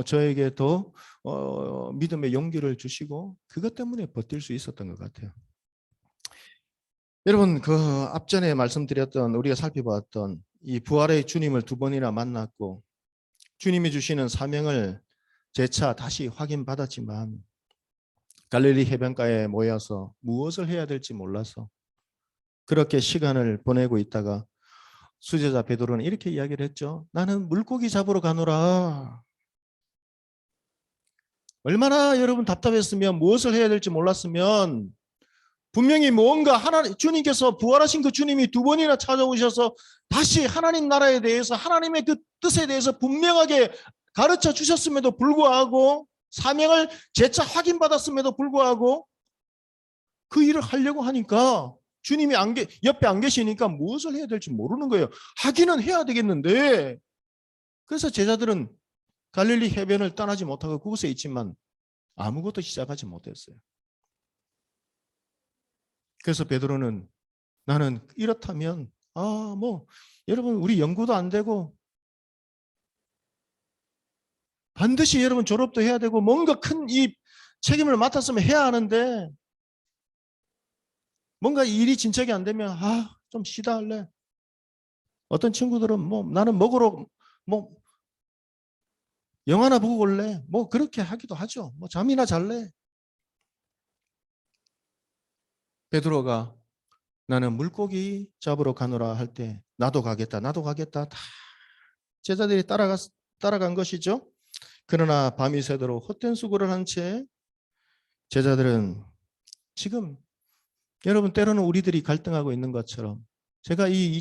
저에게 더 믿음의 용기를 주시고 그것 때문에 버틸 수 있었던 것 같아요. 여러분 그 앞전에 말씀드렸던 우리가 살펴봤던 이 부활의 주님을 두 번이나 만났고 주님이 주시는 사명을 재차 다시 확인받았지만 갈릴리 해변가에 모여서 무엇을 해야 될지 몰라서 그렇게 시간을 보내고 있다가 수제자 베드로는 이렇게 이야기를 했죠. 나는 물고기 잡으러 가노라. 얼마나 여러분 답답했으면 무엇을 해야 될지 몰랐으면 분명히 뭔가 하나님 주님께서 부활하신 그 주님이 두 번이나 찾아오셔서 다시 하나님 나라에 대해서 하나님의 그 뜻에 대해서 분명하게 가르쳐 주셨음에도 불구하고 사명을 재차 확인받았음에도 불구하고 그 일을 하려고 하니까 주님이 옆에 안 계시니까 무엇을 해야 될지 모르는 거예요. 하기는 해야 되겠는데 그래서 제자들은 갈릴리 해변을 떠나지 못하고 그곳에 있지만 아무것도 시작하지 못했어요. 그래서 베드로는 나는 이렇다면 여러분 우리 연구도 안 되고 반드시 여러분 졸업도 해야 되고 뭔가 큰 이 책임을 맡았으면 해야 하는데 뭔가 일이 진척이 안 되면 좀 쉬다 할래. 어떤 친구들은 나는 먹으러 영화나 보고 올래. 그렇게 하기도 하죠. 잠이나 잘래. 베드로가 나는 물고기 잡으러 가노라 할 때 나도 가겠다. 다 제자들이 따라간 것이죠. 그러나 밤이 새도록 헛된 수고를 한 채 제자들은 지금 여러분 때로는 우리들이 갈등하고 있는 것처럼 제가 이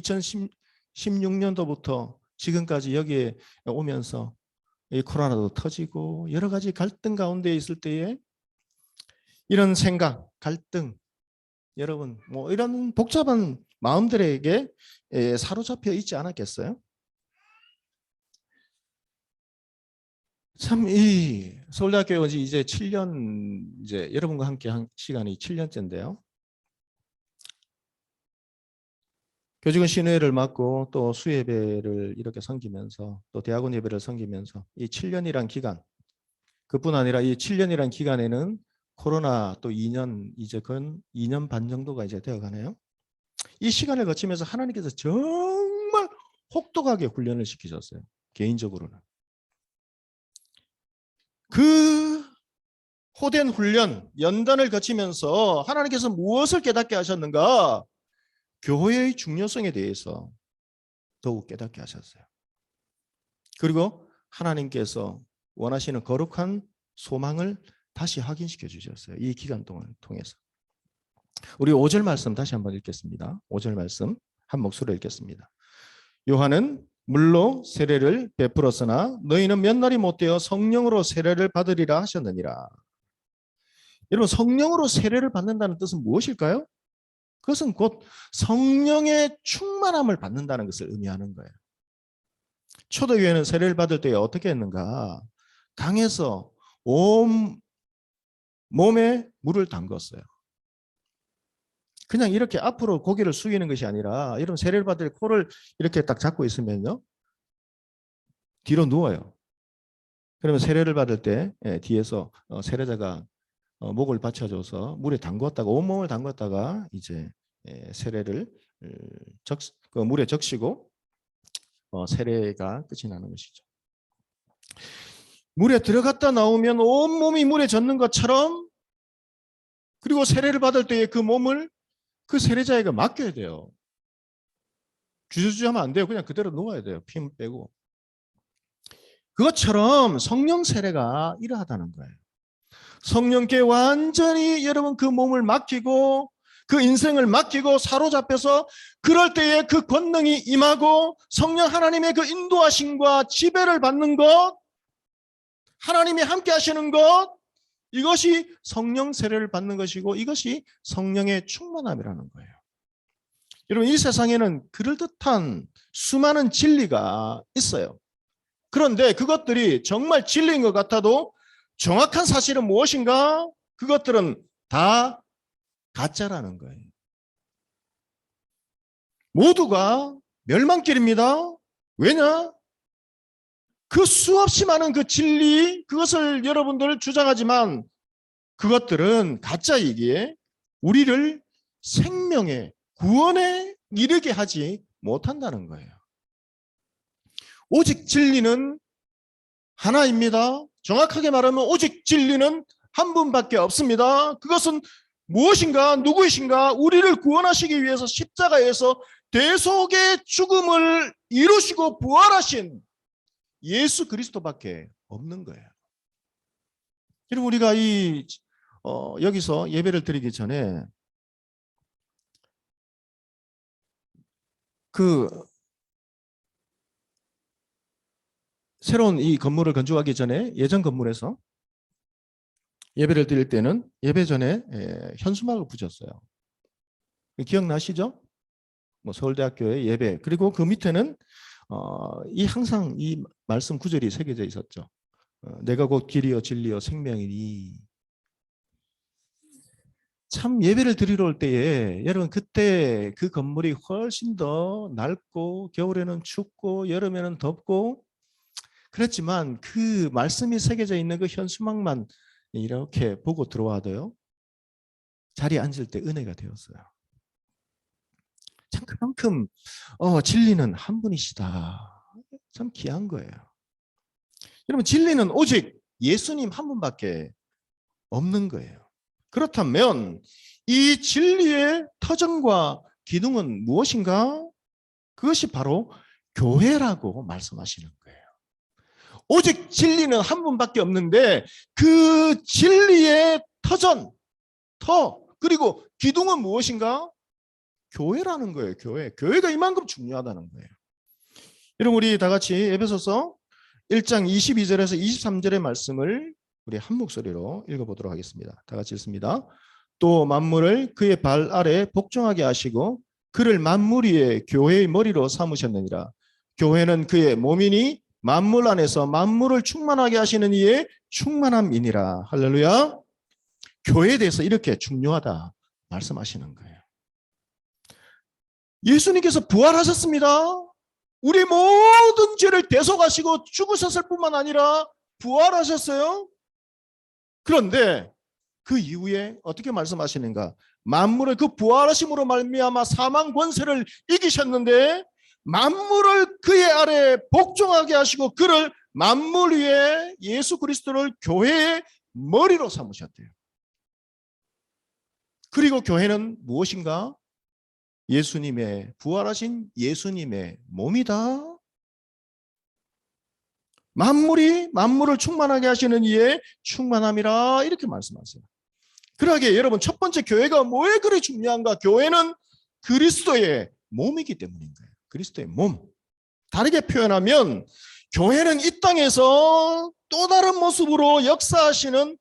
2016년도부터 지금까지 여기에 오면서 이 코로나도 터지고 여러 가지 갈등 가운데 있을 때에 이런 생각, 갈등 여러분 이런 복잡한 마음들에게 사로잡혀 있지 않았겠어요? 참 이 서울대학교에 온 지 이제 7년 이제 여러분과 함께 한 시간이 7년째인데요. 교직원 신회를 맡고 또 수예배를 이렇게 섬기면서 또 대학원 예배를 섬기면서 이 7년이란 기간 그뿐 아니라 이 7년이란 기간에는 코로나 또 2년 이제 근 2년 반 정도가 이제 되어가네요. 이 시간을 거치면서 하나님께서 정말 혹독하게 훈련을 시키셨어요. 개인적으로는. 그 호된 훈련, 연단을 거치면서 하나님께서 무엇을 깨닫게 하셨는가? 교회의 중요성에 대해서 더욱 깨닫게 하셨어요. 그리고 하나님께서 원하시는 거룩한 소망을 다시 확인시켜 주셨어요. 이 기간 동안을 통해서. 우리 5절 말씀 다시 한번 읽겠습니다. 5절 말씀 한 목소리로 읽겠습니다. 요한은 물로 세례를 베풀었으나 너희는 몇 날이 못되어 성령으로 세례를 받으리라 하셨느니라. 여러분 성령으로 세례를 받는다는 뜻은 무엇일까요? 그것은 곧 성령의 충만함을 받는다는 것을 의미하는 거예요. 초대교회는 세례를 받을 때 어떻게 했는가? 강에서 온 몸에 물을 담궜어요. 그냥 이렇게 앞으로 고개를 숙이는 것이 아니라 여러분 세례를 받을 코를 이렇게 딱 잡고 있으면요. 뒤로 누워요. 그러면 세례를 받을 때 뒤에서 세례자가 목을 받쳐줘서 물에 담궜다가 온몸을 담궜다가 이제 세례를 그 물에 적시고 세례가 끝이 나는 것이죠. 물에 들어갔다 나오면 온몸이 물에 젖는 것처럼 그리고 세례를 받을 때에 그 몸을 그 세례자에게 맡겨야 돼요. 주저주저 하면 안 돼요. 그냥 그대로 누워야 돼요. 힘 빼고. 그것처럼 성령 세례가 이러하다는 거예요. 성령께 완전히 여러분 그 몸을 맡기고 그 인생을 맡기고 사로잡혀서 그럴 때에 그 권능이 임하고 성령 하나님의 그 인도하심과 지배를 받는 것, 하나님이 함께 하시는 것, 이것이 성령 세례를 받는 것이고 이것이 성령의 충만함이라는 거예요. 여러분 이 세상에는 그럴듯한 수많은 진리가 있어요. 그런데 그것들이 정말 진리인 것 같아도 정확한 사실은 무엇인가? 그것들은 다 가짜라는 거예요. 모두가 멸망길입니다. 왜냐? 그 수없이 많은 그 진리, 그것을 여러분들 주장하지만 그것들은 가짜이기에 우리를 생명의 구원에 이르게 하지 못한다는 거예요. 오직 진리는 하나입니다. 정확하게 말하면 오직 진리는 한 분밖에 없습니다. 그것은 무엇인가, 누구이신가? 우리를 구원하시기 위해서 십자가에서 대속의 죽음을 이루시고 부활하신 예수 그리스도밖에 없는 거예요. 그리고 우리가 여기서 예배를 드리기 전에 새로운 이 건물을 건축하기 전에 예전 건물에서 예배를 드릴 때는 예배 전에 현수막을 붙였어요. 기억나시죠? 뭐 서울대학교의 예배, 그리고 그 밑에는 항상 이 말씀 구절이 새겨져 있었죠. 내가 곧 길이요 진리요 생명이니. 참 예배를 드리러 올 때에 여러분 그때 그 건물이 훨씬 더 낡고 겨울에는 춥고 여름에는 덥고 그렇지만 그 말씀이 새겨져 있는 그 현수막만 이렇게 보고 들어와도요 자리에 앉을 때 은혜가 되었어요. 참 그만큼 진리는 한 분이시다. 참 귀한 거예요. 여러분 진리는 오직 예수님 한 분밖에 없는 거예요. 그렇다면 이 진리의 터전과 기둥은 무엇인가? 그것이 바로 교회라고 말씀하시는 거예요. 오직 진리는 한 분밖에 없는데 그 진리의 터전, 그리고 기둥은 무엇인가? 교회라는 거예요. 교회가 이만큼 중요하다는 거예요. 여러분 우리 다 같이 에베소서 1장 22절에서 23절의 말씀을 우리 한 목소리로 읽어보도록 하겠습니다. 다 같이 읽습니다. 또 만물을 그의 발 아래 복종하게 하시고 그를 만물 위에 교회의 머리로 삼으셨느니라. 교회는 그의 몸이니 만물 안에서 만물을 충만하게 하시는 이의 충만함이니라. 할렐루야. 교회에 대해서 이렇게 중요하다 말씀하시는 거예요. 예수님께서 부활하셨습니다. 우리 모든 죄를 대속하시고 죽으셨을 뿐만 아니라 부활하셨어요. 그런데 그 이후에 어떻게 말씀하시는가? 만물을 그 부활하심으로 말미암아 사망 권세를 이기셨는데 만물을 그의 아래 복종하게 하시고 그를 만물 위에 예수 그리스도를 교회의 머리로 삼으셨대요. 그리고 교회는 무엇인가? 예수님의 부활하신 예수님의 몸이다. 만물이 만물을 충만하게 하시는 이의 충만함이라 이렇게 말씀하세요. 그러하게 여러분 첫 번째 교회가 왜 그리 중요한가? 교회는 그리스도의 몸이기 때문인 거예요. 그리스도의 몸. 다르게 표현하면 교회는 이 땅에서 또 다른 모습으로 역사하시는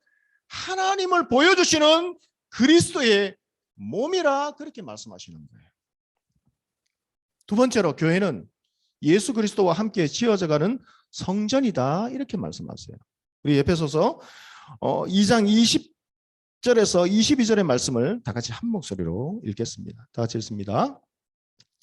하나님을 보여주시는 그리스도의 몸이라 그렇게 말씀하시는 거예요. 두 번째로 교회는 예수 그리스도와 함께 지어져가는 성전이다 이렇게 말씀하세요. 우리 에베소서 2장 20절에서 22절의 말씀을 다 같이 한 목소리로 읽겠습니다. 다 같이 읽습니다.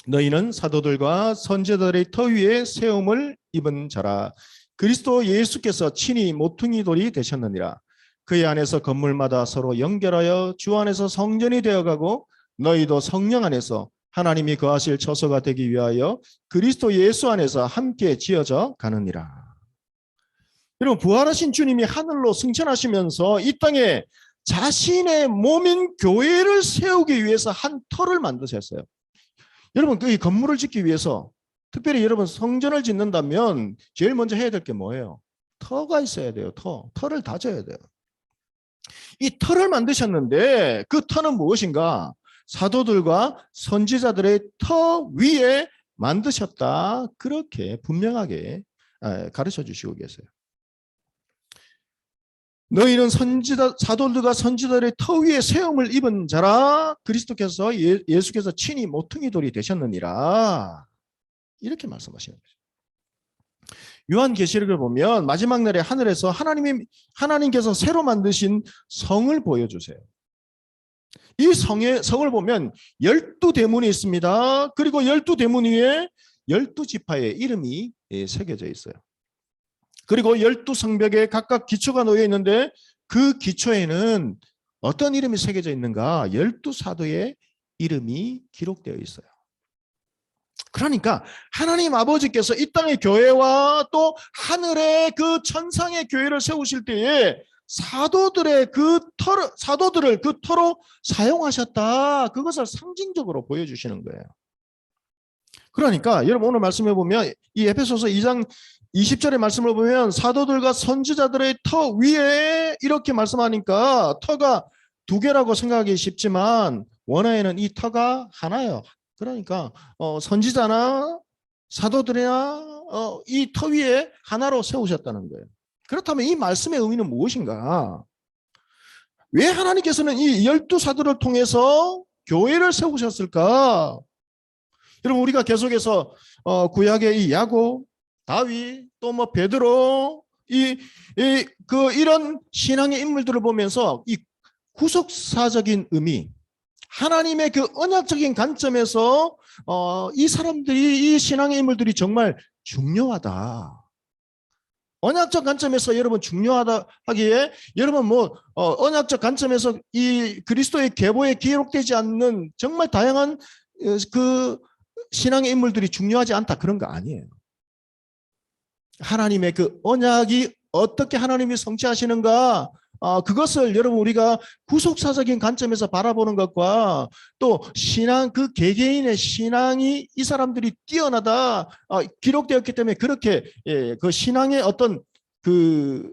너희는 사도들과 선지자들의 터 위에 세움을 입은 자라. 그리스도 예수께서 친히 모퉁이 돌이 되셨느니라. 그의 안에서 건물마다 서로 연결하여 주 안에서 성전이 되어가고 너희도 성령 안에서 하나님이 거하실 처소가 되기 위하여 그리스도 예수 안에서 함께 지어져 가느니라. 여러분 부활하신 주님이 하늘로 승천하시면서 이 땅에 자신의 몸인 교회를 세우기 위해서 한 터를 만드셨어요. 여러분 이 건물을 짓기 위해서 특별히 여러분 성전을 짓는다면 제일 먼저 해야 될 게 뭐예요? 터가 있어야 돼요. 터를 다져야 돼요. 이 터를 만드셨는데 그 터는 무엇인가? 사도들과 선지자들의 터 위에 만드셨다. 그렇게 분명하게 가르쳐 주시고 계세요. 너희는 사도들과 선지자들의 터 위에 세움을 입은 자라. 그리스도께서 예수께서 친히 모퉁이 돌이 되셨느니라. 이렇게 말씀하시는 거죠. 요한계시록을 보면 마지막 날에 하늘에서 하나님께서 새로 만드신 성을 보여주세요. 이 성을 보면 12대문이 있습니다. 그리고 12대문 위에 12지파의 이름이 새겨져 있어요. 그리고 12성벽에 각각 기초가 놓여 있는데 그 기초에는 어떤 이름이 새겨져 있는가? 12사도의 이름이 기록되어 있어요. 그러니까 하나님 아버지께서 이 땅의 교회와 또 하늘의 그 천상의 교회를 세우실 때에 사도들을 그 터로 사용하셨다. 그것을 상징적으로 보여주시는 거예요. 그러니까 여러분 오늘 말씀해 보면 이 에베소서 2장 20절의 말씀을 보면 사도들과 선지자들의 터 위에 이렇게 말씀하니까 터가 두 개라고 생각하기 쉽지만 원어에는 이 터가 하나예요. 그러니까 선지자나 사도들이나 이 터 위에 하나로 세우셨다는 거예요. 그렇다면 이 말씀의 의미는 무엇인가? 왜 하나님께서는 이 12사도를 통해서 교회를 세우셨을까? 여러분 우리가 계속해서 구약의 이 야곱, 다윗, 또 뭐 베드로 이런 신앙의 인물들을 보면서 이 구속사적인 의미, 하나님의 그 언약적인 관점에서 이 사람들이 이 신앙의 인물들이 정말 중요하다. 언약적 관점에서 여러분 중요하다 하기에 여러분 뭐 언약적 관점에서 이 그리스도의 계보에 기록되지 않는 정말 다양한 그 신앙의 인물들이 중요하지 않다 그런 거 아니에요. 하나님의 그 언약이 어떻게 하나님이 성취하시는가 그것을 여러분 우리가 구속사적인 관점에서 바라보는 것과 또 신앙 그 개개인의 신앙이 이 사람들이 뛰어나다 기록되었기 때문에 그렇게 그 신앙의 어떤 그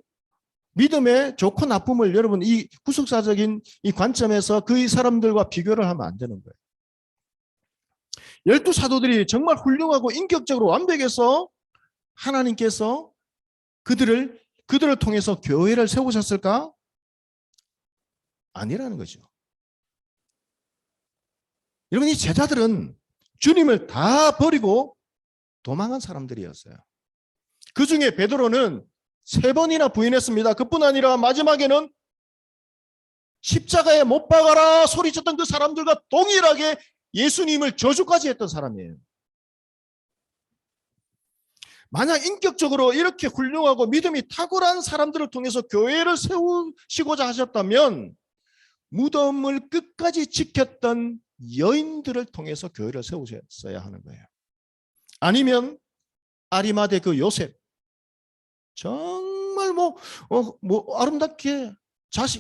믿음의 좋고 나쁨을 여러분 이 구속사적인 이 관점에서 그 사람들과 비교를 하면 안 되는 거예요. 12사도들이 정말 훌륭하고 인격적으로 완벽해서 하나님께서 그들을 통해서 교회를 세우셨을까? 아니라는 거죠. 여러분 이 제자들은 주님을 다 버리고 도망한 사람들이었어요. 그 중에 베드로는 3번이나 부인했습니다. 그뿐 아니라 마지막에는 십자가에 못 박아라 소리쳤던 그 사람들과 동일하게 예수님을 저주까지 했던 사람이에요. 만약 인격적으로 이렇게 훌륭하고 믿음이 탁월한 사람들을 통해서 교회를 세우시고자 하셨다면 무덤을 끝까지 지켰던 여인들을 통해서 교회를 세우셨어야 하는 거예요. 아니면 아리마대 그 요셉 정말 뭐 아름답게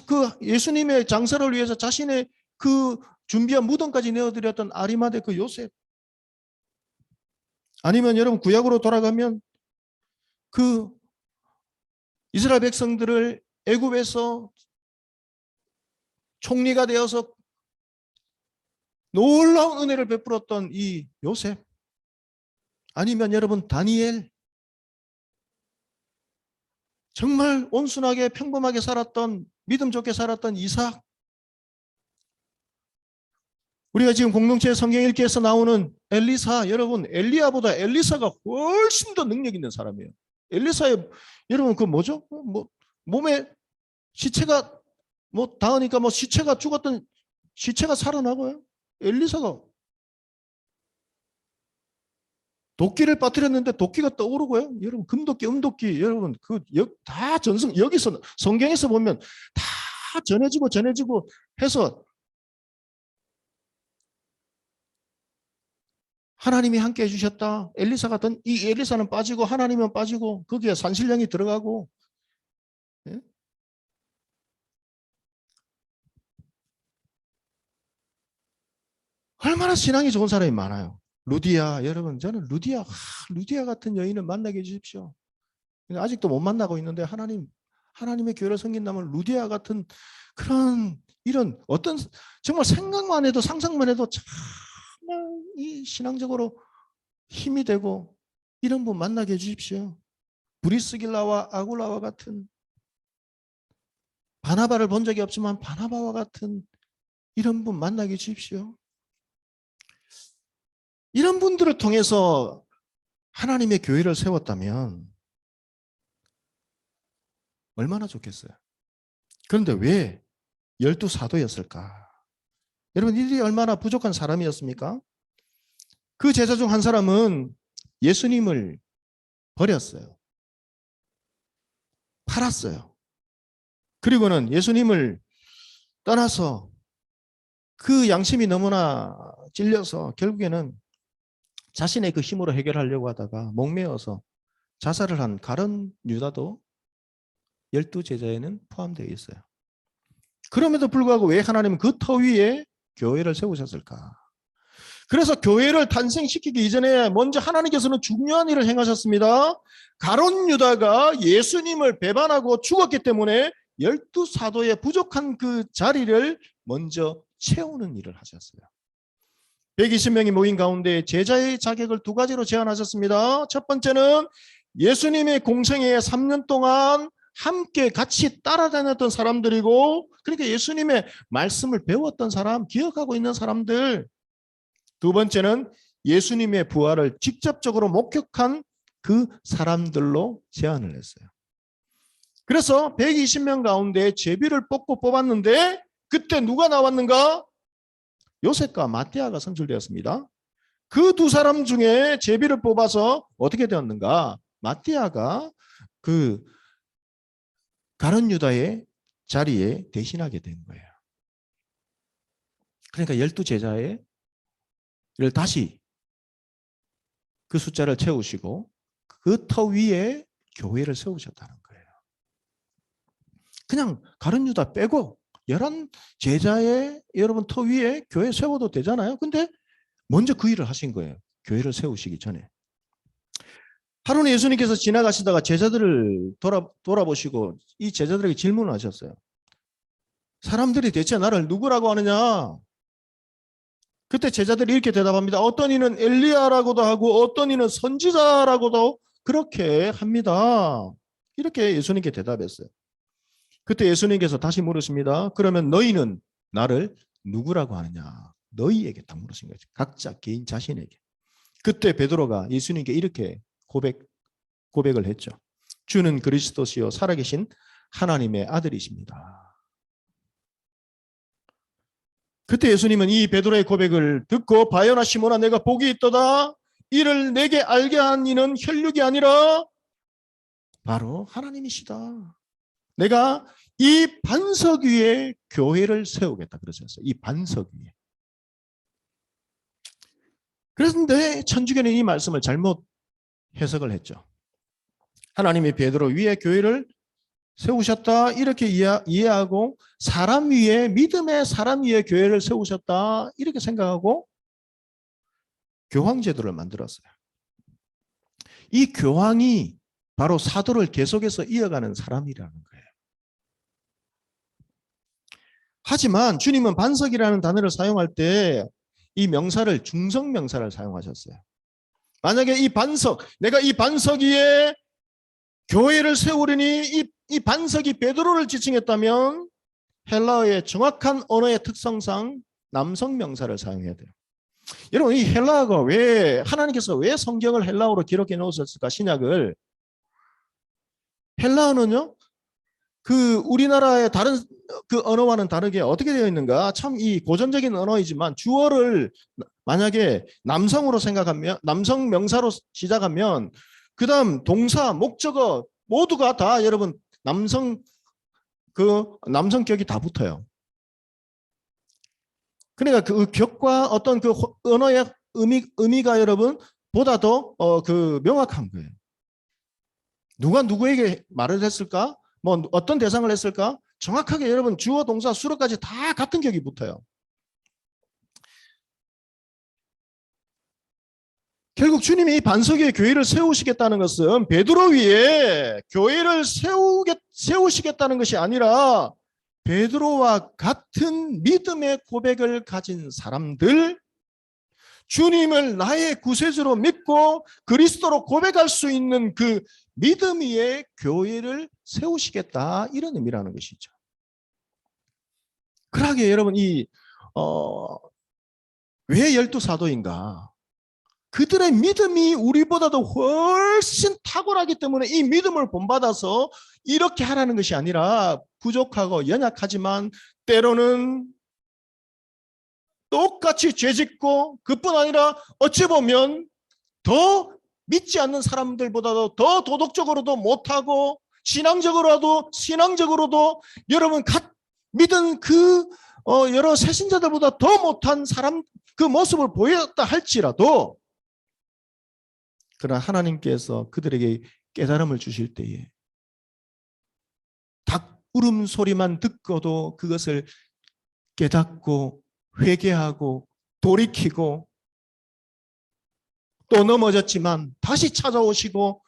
그 예수님의 장사를 위해서 자신의 그 준비한 무덤까지 내어드렸던 아리마대 그 요셉 아니면 여러분 구약으로 돌아가면 그 이스라엘 백성들을 애굽에서 총리가 되어서 놀라운 은혜를 베풀었던 이 요셉 아니면 여러분 다니엘 정말 온순하게 평범하게 살았던 믿음 좋게 살았던 이삭 우리가 지금 공동체 성경 읽기에서 나오는 엘리사 여러분 엘리야보다 엘리사가 훨씬 더 능력 있는 사람이에요. 엘리사의 여러분 그 뭐죠? 뭐 몸에 시체가 뭐 닿으니까 뭐 시체가 죽었던 시체가 살아나고요. 엘리사가 도끼를 빠뜨렸는데 도끼가 떠오르고요. 여러분 금도끼, 음도끼 여러분 그 다 전승 여기서 성경에서 보면 다 전해지고 해서 하나님이 함께 해주셨다. 이 엘리사는 빠지고 하나님은 빠지고 거기에 산신령이 들어가고 예? 얼마나 신앙이 좋은 사람이 많아요. 루디아 여러분 저는 루디아 같은 여인을 만나게 해주십시오. 아직도 못 만나고 있는데 하나님의 교회를 섬긴다면 루디아 같은 그런 이런 어떤 정말 생각만 해도 상상만 해도 정말 이 신앙적으로 힘이 되고 이런 분 만나게 해주십시오. 브리스길라와 아굴라와 같은 바나바를 본 적이 없지만 바나바와 같은 이런 분 만나게 해주십시오. 이런 분들을 통해서 하나님의 교회를 세웠다면 얼마나 좋겠어요. 그런데 왜 12사도였을까? 여러분 이들이 얼마나 부족한 사람이었습니까? 그 제자 중 한 사람은 예수님을 버렸어요. 팔았어요. 그리고는 예수님을 떠나서 그 양심이 너무나 찔려서 결국에는 자신의 그 힘으로 해결하려고 하다가 목매어서 자살을 한 가룟 유다도 12제자에는 포함되어 있어요. 그럼에도 불구하고 왜 하나님은 그 터 위에 교회를 세우셨을까? 그래서 교회를 탄생시키기 이전에 먼저 하나님께서는 중요한 일을 행하셨습니다. 가룟 유다가 예수님을 배반하고 죽었기 때문에 12사도의 부족한 그 자리를 먼저 채우는 일을 하셨어요. 120명이 모인 가운데 제자의 자격을 두 가지로 제안하셨습니다. 첫 번째는 예수님의 공생애에 3년 동안 함께 같이 따라다녔던 사람들이고, 그러니까 예수님의 말씀을 배웠던 사람, 기억하고 있는 사람들. 두 번째는 예수님의 부활을 직접적으로 목격한 그 사람들로 제안을 했어요. 그래서 120명 가운데 제비를 뽑았는데 그때 누가 나왔는가? 요셉과 마태아가 선출되었습니다. 그 두 사람 중에 제비를 뽑아서 어떻게 되었는가? 마태아가 그 가룟 유다의 자리에 대신하게 된 거예요. 그러니까 12제자를 다시 그 숫자를 채우시고 그 터 위에 교회를 세우셨다는 거예요. 그냥 가룟 유다 빼고 11제자의 여러분 터 위에 교회 세워도 되잖아요. 근데 먼저 그 일을 하신 거예요. 교회를 세우시기 전에. 하루는 예수님께서 지나가시다가 제자들을 돌아보시고 이 제자들에게 질문을 하셨어요. 사람들이 대체 나를 누구라고 하느냐? 그때 제자들이 이렇게 대답합니다. 어떤 이는 엘리야라고도 하고 어떤 이는 선지자라고도 그렇게 합니다. 이렇게 예수님께 대답했어요. 그때 예수님께서 다시 물으십니다. 그러면 너희는 나를 누구라고 하느냐? 너희에게 딱 물으신 거죠. 각자 개인 자신에게. 그때 베드로가 예수님께 이렇게 고백을 했죠. 주는 그리스도시요 살아계신 하나님의 아들이십니다. 그때 예수님은 이 베드로의 고백을 듣고 바요나 시몬아 내가 복이 있도다. 이를 내게 알게 한 이는 혈육이 아니라 바로 하나님이시다. 내가 이 반석 위에 교회를 세우겠다 그러셨어요. 이 반석 위에. 그런데 천주교는 이 말씀을 잘못 해석을 했죠. 하나님이 베드로 위에 교회를 세우셨다 이렇게 이해하고 사람 위에 믿음의 사람 위에 교회를 세우셨다 이렇게 생각하고 교황제도를 만들었어요. 이 교황이 바로 사도를 계속해서 이어가는 사람이라는 거예요. 하지만 주님은 반석이라는 단어를 사용할 때 이 명사를 중성명사를 사용하셨어요. 만약에 이 반석, 내가 이 반석 위에 교회를 세우려니 이 반석이 베드로를 지칭했다면 헬라어의 정확한 언어의 특성상 남성 명사를 사용해야 돼요. 여러분 이 헬라어가 하나님께서 왜 성경을 헬라어로 기록해 놓으셨을까? 신약을. 헬라어는요 그 우리나라의 다른 그 언어와는 다르게 어떻게 되어 있는가? 참 이 고전적인 언어이지만 주어를 만약에 남성으로 생각하면 남성 명사로 시작하면 그다음 동사, 목적어 모두가 다 여러분 남성격이 다 붙어요. 그러니까 그 격과 어떤 그 언어의 의미가 여러분 보다 더 명확한 거예요. 누가 누구에게 말을 했을까? 뭐 어떤 대상을 했을까? 정확하게 여러분 주어, 동사, 수로까지 다 같은 격이 붙어요. 결국 주님이 반석 위에 교회를 세우시겠다는 것은 베드로 위에 교회를 세우시겠다는 것이 아니라 베드로와 같은 믿음의 고백을 가진 사람들, 주님을 나의 구세주로 믿고 그리스도로 고백할 수 있는 그 믿음 위에 교회를 세우시겠다 이런 의미라는 것이죠. 그러하게 여러분 왜 12사도인가? 그들의 믿음이 우리보다도 훨씬 탁월하기 때문에 이 믿음을 본받아서 이렇게 하라는 것이 아니라 부족하고 연약하지만 때로는 똑같이 죄짓고 그뿐 아니라 어찌 보면 더 믿지 않는 사람들보다도 더 도덕적으로도 못하고 신앙적으로도 여러분 믿은 그 여러 새신자들보다 더 못한 사람 그 모습을 보였다 할지라도 그러나 하나님께서 그들에게 깨달음을 주실 때에 닭 울음소리만 듣고도 그것을 깨닫고 회개하고 돌이키고 또 넘어졌지만 다시 찾아오셔서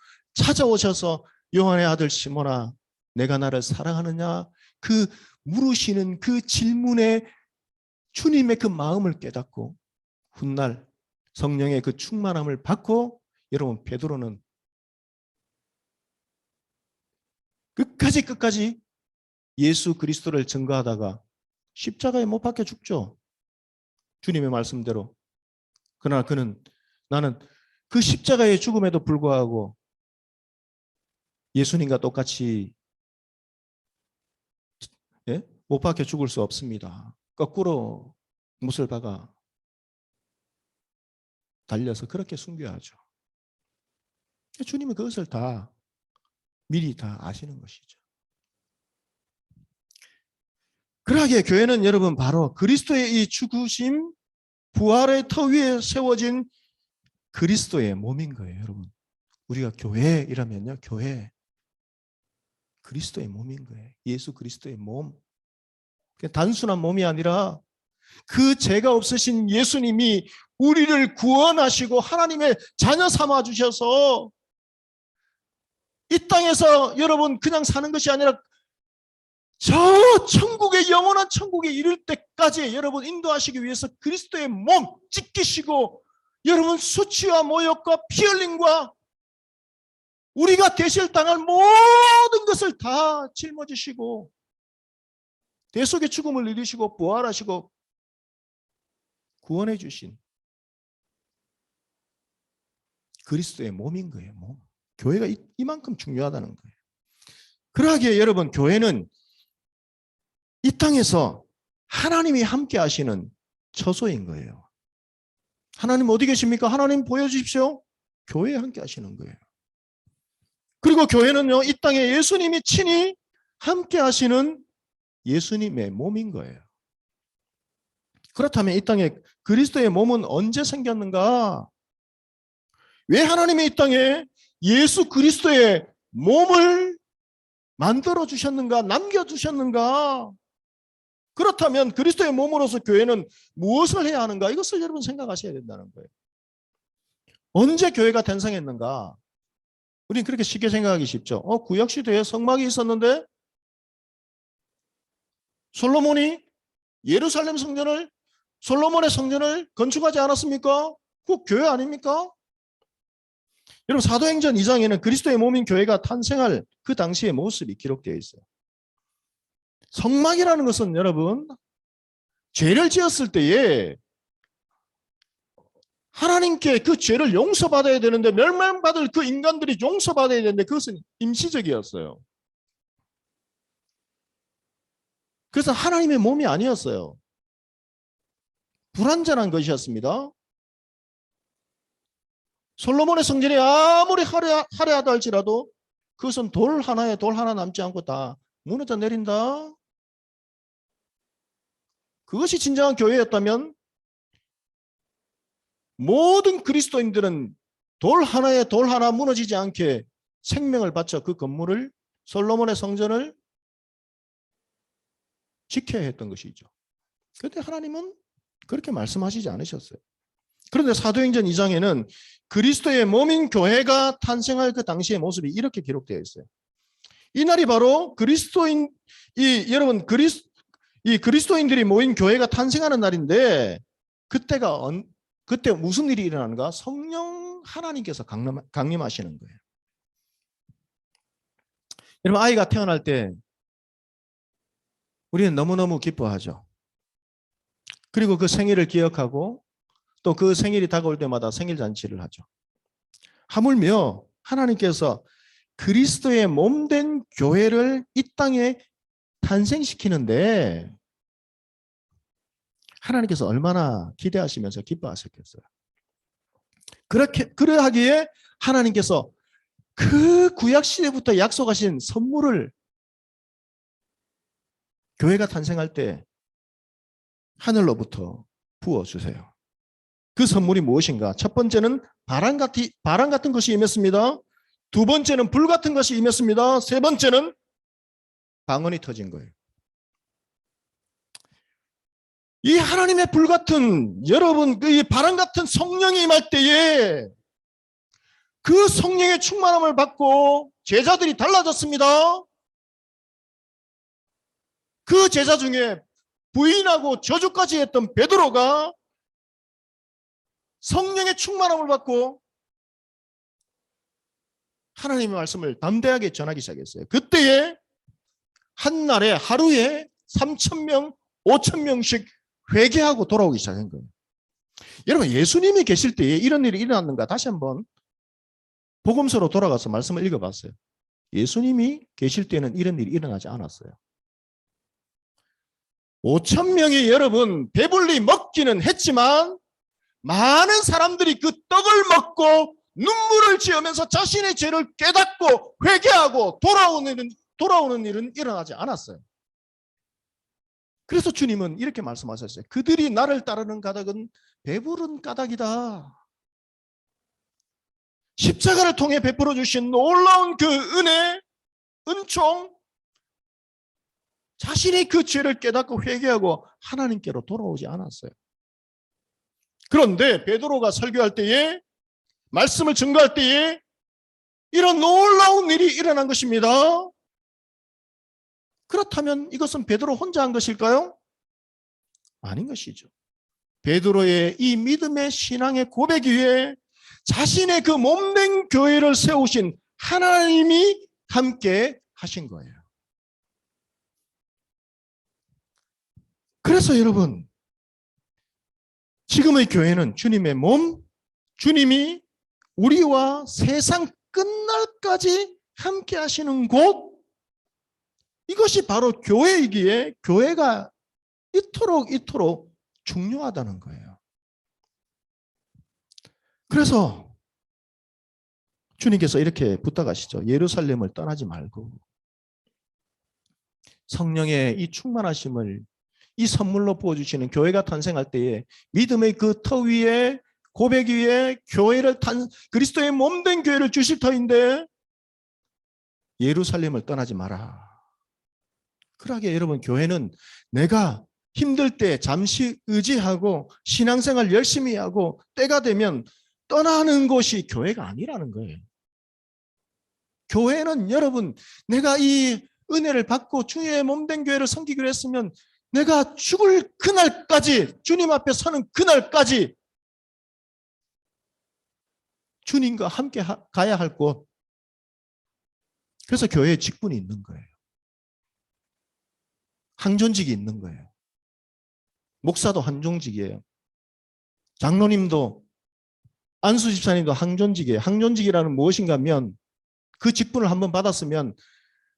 요한의 아들 시몬아 내가 나를 사랑하느냐 그 물으시는 그 질문에 주님의 그 마음을 깨닫고 훗날 성령의 그 충만함을 받고 여러분 베드로는 끝까지 예수 그리스도를 증거하다가 십자가에 못 박혀 죽죠. 주님의 말씀대로. 그러나 나는 그 십자가의 죽음에도 불구하고 예수님과 똑같이 못 박혀 죽을 수 없습니다. 거꾸로 못을 박아 달려서 그렇게 순교하죠. 주님은 그것을 다 미리 다 아시는 것이죠. 그러하기에 교회는 여러분 바로 그리스도의 이 죽으심 부활의 터 위에 세워진 그리스도의 몸인 거예요. 여러분 우리가 교회이라면요 교회 그리스도의 몸인 거예요. 예수 그리스도의 몸. 단순한 몸이 아니라 그 죄가 없으신 예수님이 우리를 구원하시고 하나님의 자녀 삼아 주셔서 이 땅에서 여러분 그냥 사는 것이 아니라 저 천국의 영원한 천국에 이를 때까지 여러분 인도하시기 위해서 그리스도의 몸 찢기시고 여러분 수치와 모욕과 피 흘림과 우리가 대실 당할 모든 것을 다 짊어지시고 대속의 죽음을 이루시고 부활하시고 구원해 주신 그리스도의 몸인 거예요. 몸. 교회가 이만큼 중요하다는 거예요. 그러하기에 여러분 교회는 이 땅에서 하나님이 함께 하시는 처소인 거예요. 하나님 어디 계십니까? 하나님 보여주십시오. 교회에 함께 하시는 거예요. 그리고 교회는요, 이 땅에 예수님이 친히 함께 하시는 예수님의 몸인 거예요. 그렇다면 이 땅에 그리스도의 몸은 언제 생겼는가? 왜 하나님이 이 땅에 예수 그리스도의 몸을 만들어 주셨는가? 남겨 주셨는가? 그렇다면 그리스도의 몸으로서 교회는 무엇을 해야 하는가? 이것을 여러분 생각하셔야 된다는 거예요. 언제 교회가 탄생했는가? 우리는 그렇게 쉽게 생각하기 쉽죠. 구약시대에 성막이 있었는데 솔로몬이 예루살렘 성전을 솔로몬의 성전을 건축하지 않았습니까? 그 교회 아닙니까? 여러분 사도행전 2장에는 그리스도의 몸인 교회가 탄생할 그 당시의 모습이 기록되어 있어요. 성막이라는 것은 여러분 죄를 지었을 때에 하나님께 그 죄를 용서받아야 되는데 멸망받을 그 인간들이 용서받아야 되는데 그것은 임시적이었어요. 그래서 하나님의 몸이 아니었어요. 불완전한 것이었습니다. 솔로몬의 성전이 아무리 화려하다 할지라도 그것은 돌 하나 남지 않고 다 무너져 내린다. 그것이 진정한 교회였다면 모든 그리스도인들은 돌 하나 무너지지 않게 생명을 바쳐 그 건물을 솔로몬의 성전을 지켜야 했던 것이죠. 그런데 하나님은 그렇게 말씀하시지 않으셨어요. 그런데 사도행전 2장에는 그리스도의 몸인 교회가 탄생할 그 당시의 모습이 이렇게 기록되어 있어요. 이날이 바로 여러분 그리스도인들이 모인 교회가 탄생하는 날인데 그때 무슨 일이 일어나는가? 성령 하나님께서 강림하시는 거예요. 여러분 아이가 태어날 때 우리는 너무너무 기뻐하죠. 그리고 그 생일을 기억하고 또 그 생일이 다가올 때마다 생일 잔치를 하죠. 하물며 하나님께서 그리스도의 몸된 교회를 이 땅에 탄생시키는데 하나님께서 얼마나 기대하시면서 기뻐하셨겠어요. 그러하기에 하나님께서 그 구약시대부터 약속하신 선물을 교회가 탄생할 때 하늘로부터 부어주세요. 그 선물이 무엇인가? 첫 번째는 바람 같은 것이 임했습니다. 두 번째는 불 같은 것이 임했습니다. 세 번째는 방언이 터진 거예요. 이 하나님의 불 같은, 여러분, 이 바람 같은 성령이 임할 때에 그 성령의 충만함을 받고 제자들이 달라졌습니다. 그 제자 중에 부인하고 저주까지 했던 베드로가 성령의 충만함을 받고 하나님의 말씀을 담대하게 전하기 시작했어요. 그때에 한 날에 하루에 3,000명, 5,000명씩 회개하고 돌아오기 시작한 거예요. 여러분, 예수님이 계실 때에 이런 일이 일어났는가? 다시 한번 복음서로 돌아가서 말씀을 읽어봤어요. 예수님이 계실 때는 이런 일이 일어나지 않았어요. 5,000명이 여러분 배불리 먹기는 했지만 많은 사람들이 그 떡을 먹고 눈물을 지으면서 자신의 죄를 깨닫고 회개하고 돌아오는 일은 일어나지 않았어요. 그래서 주님은 이렇게 말씀하셨어요. 그들이 나를 따르는 까닭은 배부른 까닭이다. 십자가를 통해 베풀어 주신 놀라운 그 은혜, 은총, 자신이 그 죄를 깨닫고 회개하고 하나님께로 돌아오지 않았어요. 그런데 베드로가 설교할 때에, 말씀을 증거할 때에 이런 놀라운 일이 일어난 것입니다. 그렇다면 이것은 베드로 혼자 한 것일까요? 아닌 것이죠. 베드로의 이 믿음의 신앙의 고백 위에 자신의 그 몸된 교회를 세우신 하나님이 함께 하신 거예요. 그래서 여러분, 지금의 교회는 주님의 몸, 주님이 우리와 세상 끝날까지 함께 하시는 곳, 이것이 바로 교회이기에 교회가 이토록 중요하다는 거예요. 그래서 주님께서 이렇게 부탁하시죠. 예루살렘을 떠나지 말고 성령의 이 충만하심을 이 선물로 부어주시는 교회가 탄생할 때에 믿음의 그 터 위에, 고백 위에 교회를 그리스도의 몸된 교회를 주실 터인데 예루살렘을 떠나지 마라. 그러게 여러분, 교회는 내가 힘들 때 잠시 의지하고 신앙생활 열심히 하고 때가 되면 떠나는 곳이 교회가 아니라는 거예요. 교회는 여러분, 내가 이 은혜를 받고 주의 몸된 교회를 섬기기로 했으면 내가 죽을 그날까지, 주님 앞에 서는 그날까지 주님과 함께 가야 할 곳. 그래서 교회에 직분이 있는 거예요. 항존직이 있는 거예요. 목사도 항존직이에요. 장로님도, 안수 집사님도 항존직이에요. 항존직이라는 무엇인가 하면 그 직분을 한번 받았으면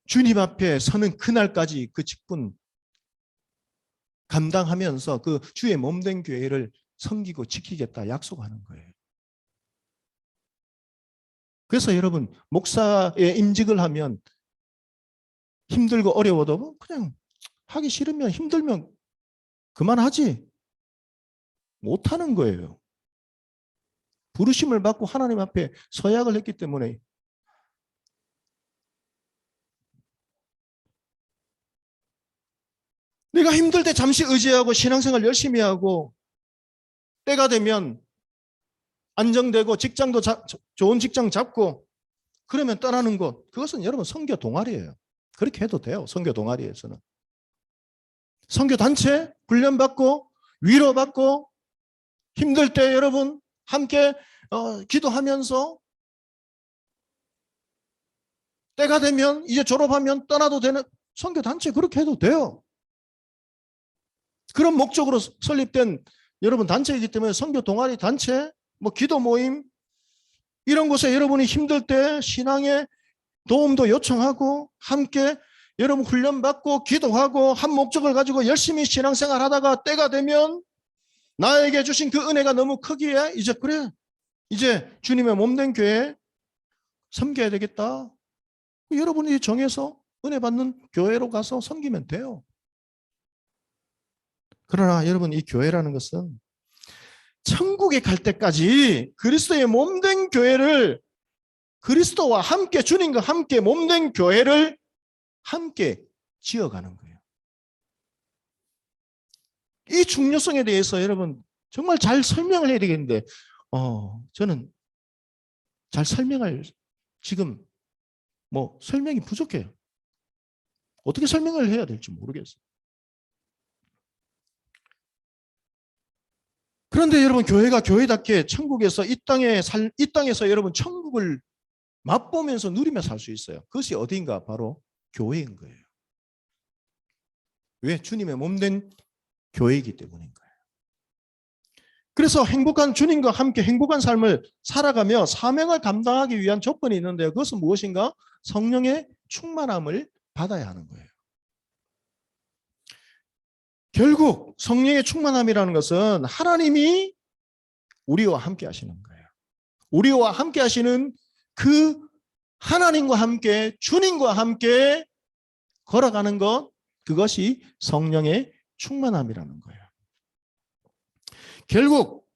주님 앞에 서는 그날까지 그 직분 감당하면서 그 주의 몸된 교회를 섬기고 지키겠다 약속하는 거예요. 그래서 여러분, 목사의 임직을 하면 힘들고 어려워도 그냥 하기 싫으면, 힘들면 그만하지 못하는 거예요. 부르심을 받고 하나님 앞에 서약을 했기 때문에. 내가 힘들 때 잠시 의지하고 신앙생활 열심히 하고 때가 되면 안정되고 직장도 좋은 직장 잡고 그러면 떠나는 것, 그것은 여러분 선교 동아리예요. 그렇게 해도 돼요. 선교 동아리에서는. 선교 단체 훈련받고 위로받고 힘들 때 여러분 함께 기도하면서 때가 되면 이제 졸업하면 떠나도 되는 선교 단체, 그렇게 해도 돼요. 그런 목적으로 설립된 여러분 단체이기 때문에 선교 동아리 단체, 뭐 기도 모임, 이런 곳에 여러분이 힘들 때 신앙의 도움도 요청하고 함께 여러분 훈련받고 기도하고 한 목적을 가지고 열심히 신앙생활 하다가 때가 되면 나에게 주신 그 은혜가 너무 크기에 이제 그래, 이제 주님의 몸된 교회 섬겨야 되겠다. 여러분이 정해서 은혜 받는 교회로 가서 섬기면 돼요. 그러나 여러분, 이 교회라는 것은 천국에 갈 때까지 그리스도의 몸된 교회를, 그리스도와 함께, 주님과 함께 몸된 교회를 함께 지어가는 거예요. 이 중요성에 대해서 여러분 정말 잘 설명을 해야 되겠는데 저는 잘 설명할 지금 설명이 부족해요. 어떻게 설명을 해야 될지 모르겠어요. 그런데 여러분, 교회가 교회답게 천국에서 이 땅에서 여러분 천국을 맛보면서 누리며 살 수 있어요. 그것이 어디인가? 바로 교회인 거예요. 왜? 주님의 몸된 교회이기 때문인 거예요. 그래서 행복한, 주님과 함께 행복한 삶을 살아가며 사명을 감당하기 위한 조건이 있는데요. 그것은 무엇인가? 성령의 충만함을 받아야 하는 거예요. 결국 성령의 충만함이라는 것은 하나님이 우리와 함께 하시는 거예요. 우리와 함께 하시는 그 하나님과 함께, 주님과 함께 걸어가는 것, 그것이 성령의 충만함이라는 거예요. 결국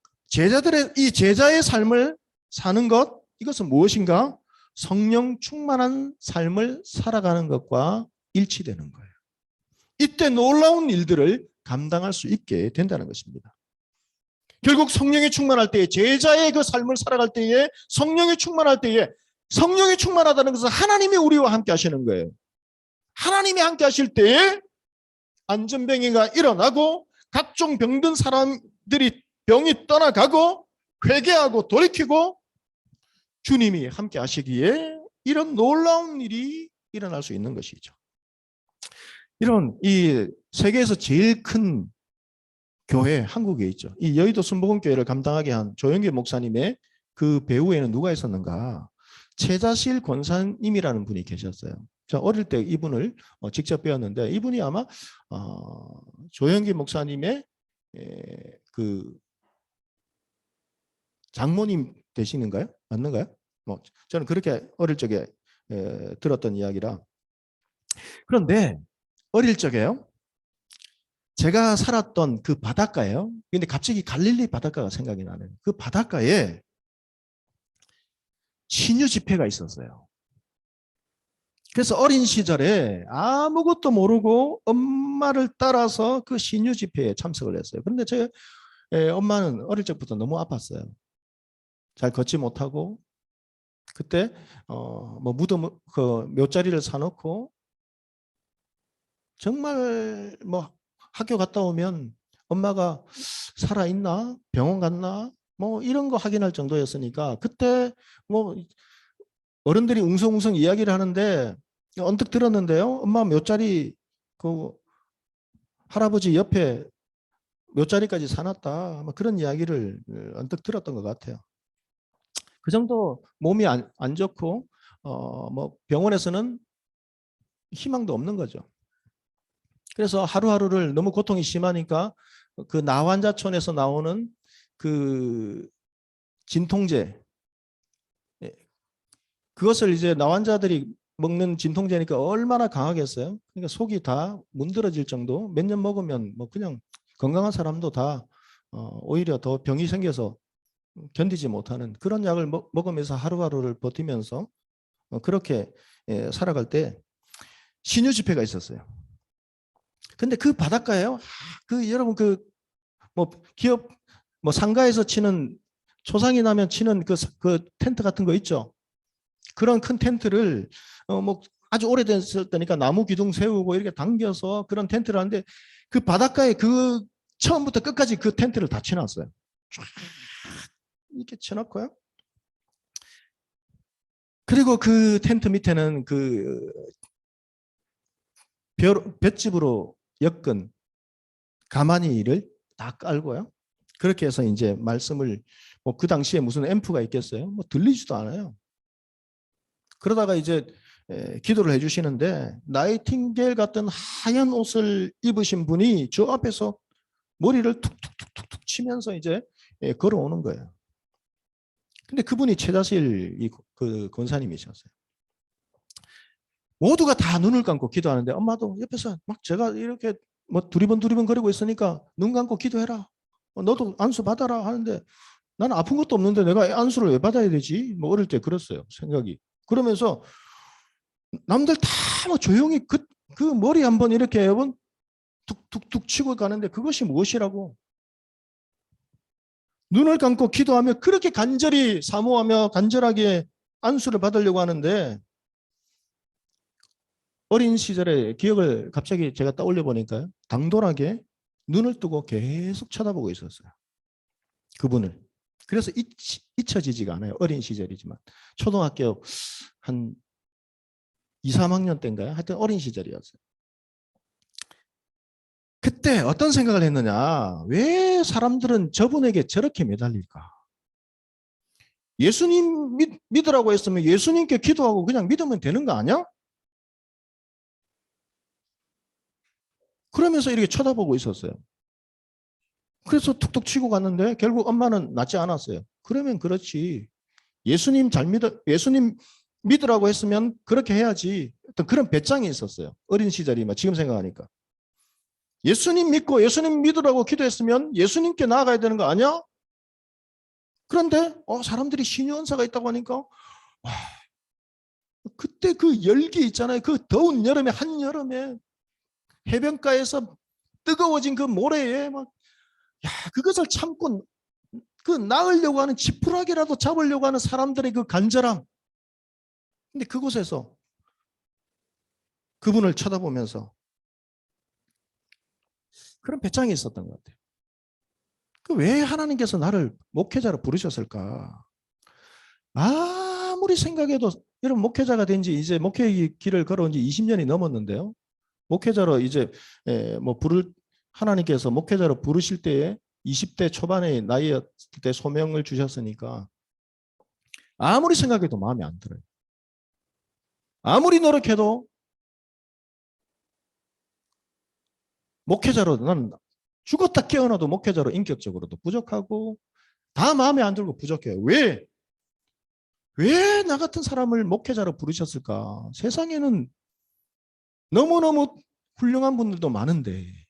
이 제자의 삶을 사는 것, 이것은 무엇인가? 성령 충만한 삶을 살아가는 것과 일치되는 거예요. 이때 놀라운 일들을 감당할 수 있게 된다는 것입니다. 결국 성령이 충만할 때에, 제자의 그 삶을 살아갈 때에, 성령이 충만할 때에, 성령이 충만하다는 것은 하나님이 우리와 함께 하시는 거예요. 하나님이 함께 하실 때에 안전병이가 일어나고 각종 병든 사람들이 병이 떠나가고 회개하고 돌이키고 주님이 함께 하시기에 이런 놀라운 일이 일어날 수 있는 것이죠. 이런 이 세계에서 제일 큰 교회 한국에 있죠. 이 여의도 순복음교회를 감당하게 한 조영길 목사님의 그 배후에는 누가 있었는가? 최자실 권사님이라는 분이 계셨어요. 제가 어릴 때 이분을 직접 배웠는데, 이분이 아마 조영길 목사님의 그 장모님 되시는가요? 맞는가요? 저는 그렇게 어릴 적에 들었던 이야기라. 그런데 어릴 적에요, 제가 살았던 그 바닷가예요. 근데 갑자기 갈릴리 바닷가가 생각이 나네요. 그 바닷가에 신유 집회가 있었어요. 그래서 어린 시절에 아무것도 모르고 엄마를 따라서 그 신유 집회에 참석을 했어요. 그런데 제 엄마는 어릴 적부터 너무 아팠어요. 잘 걷지 못하고, 그때 무덤 그 묘자리를 사놓고 정말 학교 갔다 오면 엄마가 살아있나? 병원 갔나? 이런 거 확인할 정도였으니까, 그때 어른들이 웅성웅성 이야기를 하는데 언뜻 들었는데요. 엄마 묘자리 그 할아버지 옆에 묘자리까지 사놨다. 그런 이야기를 언뜻 들었던 것 같아요. 그 정도 몸이 안 좋고 병원에서는 희망도 없는 거죠. 그래서 하루하루를 너무 고통이 심하니까 그 나환자촌에서 나오는 그 진통제, 그것을 이제 나환자들이 먹는 진통제니까 얼마나 강하겠어요. 그러니까 속이 다 문드러질 정도, 몇 년 먹으면 그냥 건강한 사람도 다 오히려 더 병이 생겨서 견디지 못하는 그런 약을 먹으면서 하루하루를 버티면서 그렇게 살아갈 때 신유 집회가 있었어요. 근데 그 바닷가에요, 여러분 기업 상가에서 치는, 초상이 나면 치는 그 텐트 같은 거 있죠. 그런 큰 텐트를 아주 오래됐을 때니까 나무 기둥 세우고 이렇게 당겨서 그런 텐트를 하는데, 그 바닷가에 처음부터 끝까지 그 텐트를 다 쳐놨어요. 쫙 이렇게 쳐놓고요. 그리고 그 텐트 밑에는 그 볏짚으로 엮은 가마니를 다 깔고요. 그렇게 해서 이제 말씀을 그 당시에 무슨 앰프가 있겠어요? 들리지도 않아요. 그러다가 이제 기도를 해주시는데, 나이팅게일 같은 하얀 옷을 입으신 분이 저 앞에서 머리를 툭툭툭툭 치면서 이제 걸어오는 거예요. 근데 그분이 최자실 그 권사님이셨어요. 모두가 다 눈을 감고 기도하는데 엄마도 옆에서 막 제가 이렇게 두리번 거리고 있으니까 눈 감고 기도해라. 너도 안수 받아라 하는데 나는 아픈 것도 없는데 내가 안수를 왜 받아야 되지? 뭐 어릴 때 그랬어요. 생각이. 그러면서 남들 다 뭐 조용히 그 머리 한번 이렇게 여러분 툭툭툭 치고 가는데 그것이 무엇이라고? 눈을 감고 기도하며 그렇게 간절히 사모하며 간절하게 안수를 받으려고 하는데 어린 시절의 기억을 갑자기 제가 떠올려 보니까요. 당돌하게 눈을 뜨고 계속 쳐다보고 있었어요. 그분을. 그래서 잊혀지지가 않아요. 어린 시절이지만. 초등학교 한 2, 3학년 때인가요? 하여튼 어린 시절이었어요. 그때 어떤 생각을 했느냐. 왜 사람들은 저분에게 저렇게 매달릴까? 예수님 믿으라고 했으면 예수님께 기도하고 그냥 믿으면 되는 거 아니야? 그러면서 이렇게 쳐다보고 있었어요. 그래서 툭툭 치고 갔는데 결국 엄마는 낫지 않았어요. 그러면 그렇지. 예수님 믿으라고 했으면 그렇게 해야지. 어떤 그런 배짱이 있었어요. 어린 시절이면 지금 생각하니까. 예수님 믿고 예수님 믿으라고 기도했으면 예수님께 나아가야 되는 거 아니야? 그런데 사람들이 신유언사가 있다고 하니까 와, 그때 그 열기 있잖아요. 그 더운 여름에 한여름에 해변가에서 뜨거워진 그 모래에 막 그것을 참고 그 나으려고 하는 지푸라기라도 잡으려고 하는 사람들의 그 간절함. 근데 그곳에서 그분을 쳐다보면서 그런 배짱이 있었던 것 같아요. 왜 하나님께서 나를 목회자로 부르셨을까? 아무리 생각해도 여러분 목회자가 된 지 이제 목회의 길을 걸어온 지 20년이 넘었는데요. 목회자로 이제 하나님께서 목회자로 부르실 때에 20대 초반의 나이였을 때 소명을 주셨으니까 아무리 생각해도 마음에 안 들어요. 아무리 노력해도 목회자로 난 죽었다 깨어나도 목회자로 인격적으로도 부족하고 다 마음에 안 들고 부족해요. 왜 나 같은 사람을 목회자로 부르셨을까? 세상에는 너무너무 훌륭한 분들도 많은데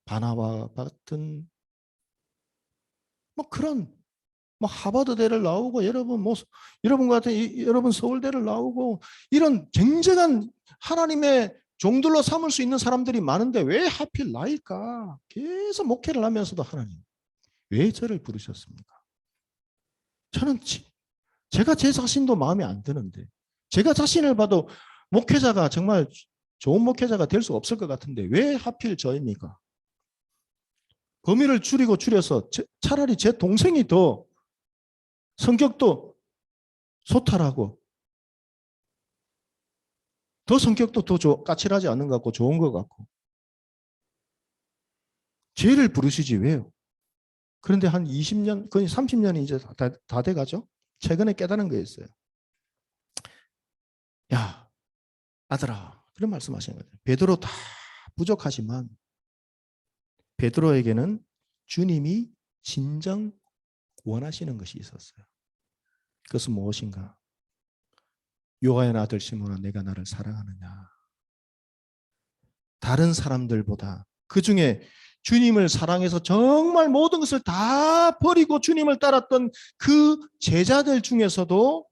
바나바 같은 그런 하버드대를 나오고 여러분 같은 여러분 서울대를 나오고 이런 굉장한 하나님의 종들로 삼을 수 있는 사람들이 많은데 왜 하필 나일까? 계속 목회를 하면서도 하나님 왜 저를 부르셨습니까? 저는 제가 제 자신도 마음에 안 드는데 제가 자신을 봐도 목회자가 정말 좋은 목회자가 될 수 없을 것 같은데 왜 하필 저입니까? 범위를 줄여서 차라리 제 동생이 더 성격도 소탈하고 더 성격도 더 까칠하지 않는 것 같고 좋은 것 같고 죄를 부르시지 왜요? 그런데 한 20년 거의 30년이 이제 다 돼가죠. 최근에 깨달은 게 있어요. 야 아들아 그런 말씀하시는 거예요. 베드로 다 부족하지만 베드로에게는 주님이 진정 원하시는 것이 있었어요. 그것은 무엇인가? 요한의 아들 시몬아 내가 나를 사랑하느냐? 다른 사람들보다 그중에 주님을 사랑해서 정말 모든 것을 다 버리고 주님을 따랐던 그 제자들 중에서도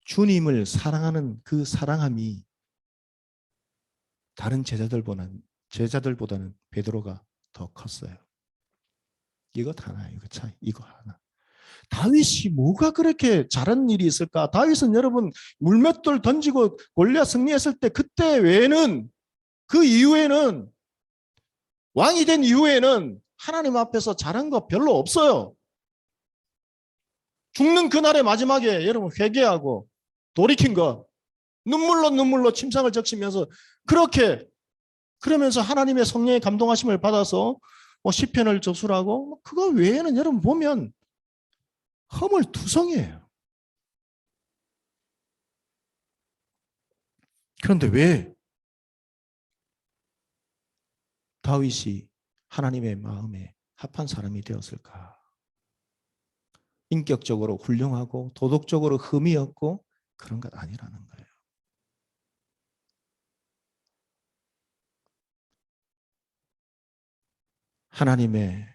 주님을 사랑하는 그 사랑함이 다른 제자들보다는 베드로가 더 컸어요. 이거 하나예요. 이거 차이. 이거 하나. 다윗이 뭐가 그렇게 잘한 일이 있을까? 다윗은 여러분 물맷돌 던지고 골리앗 승리했을 때 그때 외에는 그 이후에는 왕이 된 이후에는 하나님 앞에서 잘한 거 별로 없어요. 죽는 그날의 마지막에 여러분 회개하고 돌이킨 거 눈물로 침상을 적시면서 그러면서 하나님의 성령의 감동하심을 받아서 시편을 저술하고 그거 외에는 여러분 보면 허물투성이에요. 그런데 왜 다윗이 하나님의 마음에 합한 사람이 되었을까? 인격적으로 훌륭하고 도덕적으로 흠이 없고 그런 것 아니라는 거예요. 하나님의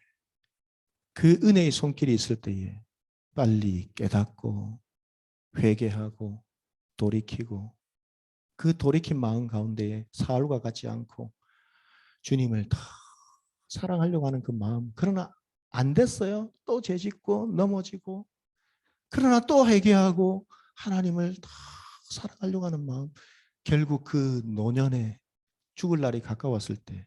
그 은혜의 손길이 있을 때에 빨리 깨닫고 회개하고 돌이키고 그 돌이킨 마음 가운데에 사울과 같지 않고 주님을 더 사랑하려고 하는 그 마음, 그러나 안 됐어요. 또 죄짓고 넘어지고, 그러나 또 회개하고 하나님을 더 사랑하려고 하는 마음, 결국 그 노년에 죽을 날이 가까웠을 때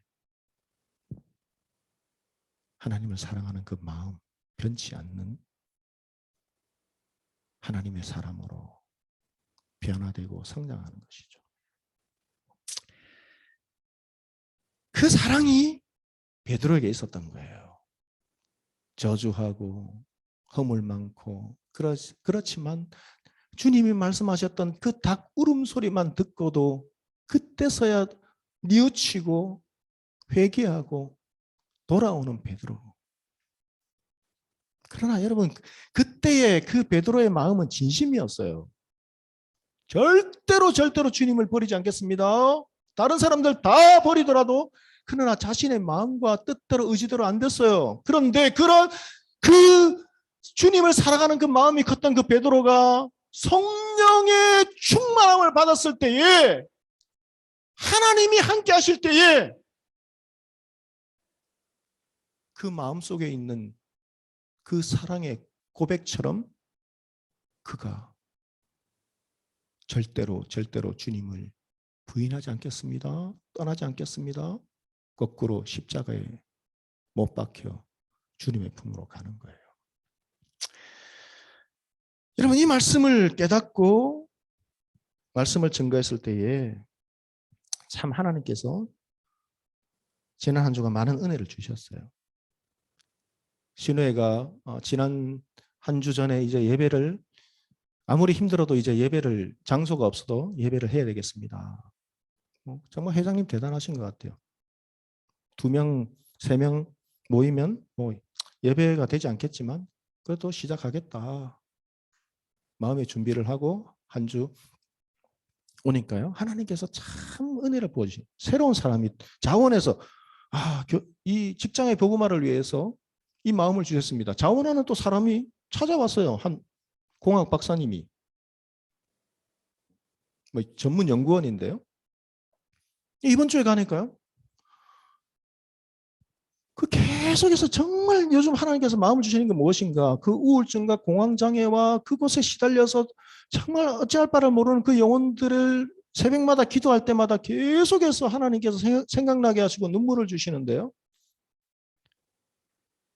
하나님을 사랑하는 그 마음 변치 않는 하나님의 사람으로 변화되고 성장하는 것이죠. 그 사랑이 베드로에게 있었던 거예요. 저주하고 허물 많고 그렇지만 주님이 말씀하셨던 그 닭 울음소리만 듣고도 그때서야 뉘우치고 회개하고 돌아오는 베드로. 그러나 여러분, 그때의 그 베드로의 마음은 진심이었어요. 절대로 주님을 버리지 않겠습니다. 다른 사람들 다 버리더라도, 그러나 자신의 마음과 뜻대로 의지대로 안 됐어요. 그런데 그 주님을 사랑하는 그 마음이 컸던 그 베드로가 성령의 충만함을 받았을 때에, 하나님이 함께 하실 때에 그 마음속에 있는 그 사랑의 고백처럼 그가 절대로 주님을 부인하지 않겠습니다. 떠나지 않겠습니다. 거꾸로 십자가에 못 박혀 주님의 품으로 가는 거예요. 여러분, 이 말씀을 깨닫고 말씀을 증거했을 때에 참 하나님께서 지난 한 주간 많은 은혜를 주셨어요. 신우회가 지난 한 주 전에 이제 예배를, 아무리 힘들어도 이제 예배를, 장소가 없어도 예배를 해야 되겠습니다. 정말 회장님 대단하신 것 같아요. 2명, 3명 모이면 뭐 예배가 되지 않겠지만 그래도 시작하겠다. 마음의 준비를 하고 한 주 오니까요. 하나님께서 참 은혜를 부어주신 새로운 사람이 자원해서 이 직장의 복음화를 위해서 이 마음을 주셨습니다. 자원하는 또 사람이 찾아왔어요. 한 공학 박사님이. 뭐 전문 연구원인데요. 이번 주에 가니까요. 그 계속해서 정말 요즘 하나님께서 마음을 주시는 게 무엇인가? 그 우울증과 공황장애와 그곳에 시달려서 정말 어찌할 바를 모르는 그 영혼들을 새벽마다 기도할 때마다 계속해서 하나님께서 생각나게 하시고 눈물을 주시는데요.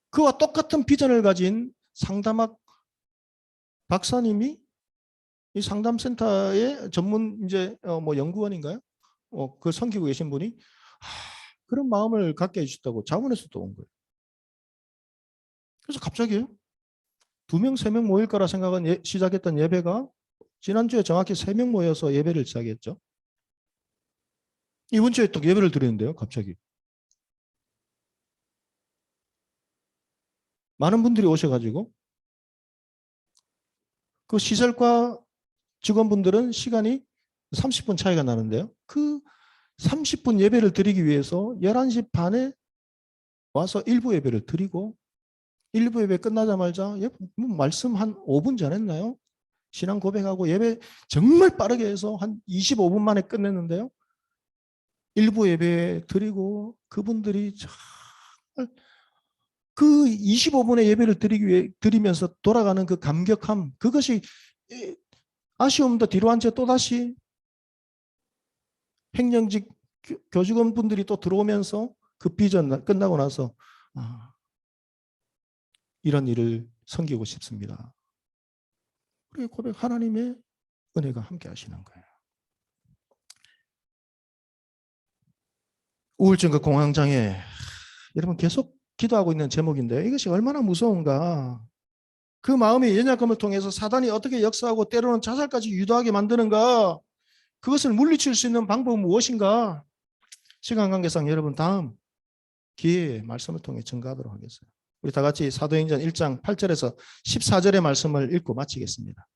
그와 똑같은 비전을 가진 상담학 박사님이 이 상담센터의 전문 이제 뭐 연구원인가요? 그 섬기고 계신 분이 그런 마음을 갖게 해주셨다고 자원에서 또 온 거예요. 그래서 갑자기 2명, 3명 모일 거라 생각한 시작했던 예배가 지난주에 정확히 3명 모여서 예배를 시작했죠. 이번 주에 또 예배를 드리는데요. 갑자기 많은 분들이 오셔가지고 그 시설과 직원분들은 시간이 30분 차이가 나는데요. 그 30분 예배를 드리기 위해서 11시 반에 와서 일부 예배를 드리고, 일부 예배 끝나자마자 말씀 한 5분 전했나요? 신앙 고백하고 예배 정말 빠르게 해서 한 25분 만에 끝냈는데요. 일부 예배 드리고 그분들이 정말 그 25분의 예배를 드리면서 돌아가는 그 감격함, 그것이 아쉬움도 뒤로 한 채 또다시 행정직 교직원분들이 또 들어오면서 그 비전 끝나고 나서 이런 일을 섬기고 싶습니다. 우리 고백, 하나님의 은혜가 함께 하시는 거예요. 우울증과 공황장애, 여러분 계속 기도하고 있는 제목인데 이것이 얼마나 무서운가. 그 마음의 연약함을 통해서 사단이 어떻게 역사하고 때로는 자살까지 유도하게 만드는가. 그것을 물리칠 수 있는 방법은 무엇인가. 시간 관계상 여러분 다음 기회에 말씀을 통해 증거하도록 하겠어요. 우리 다 같이 사도행전 1장 8절에서 14절의 말씀을 읽고 마치겠습니다.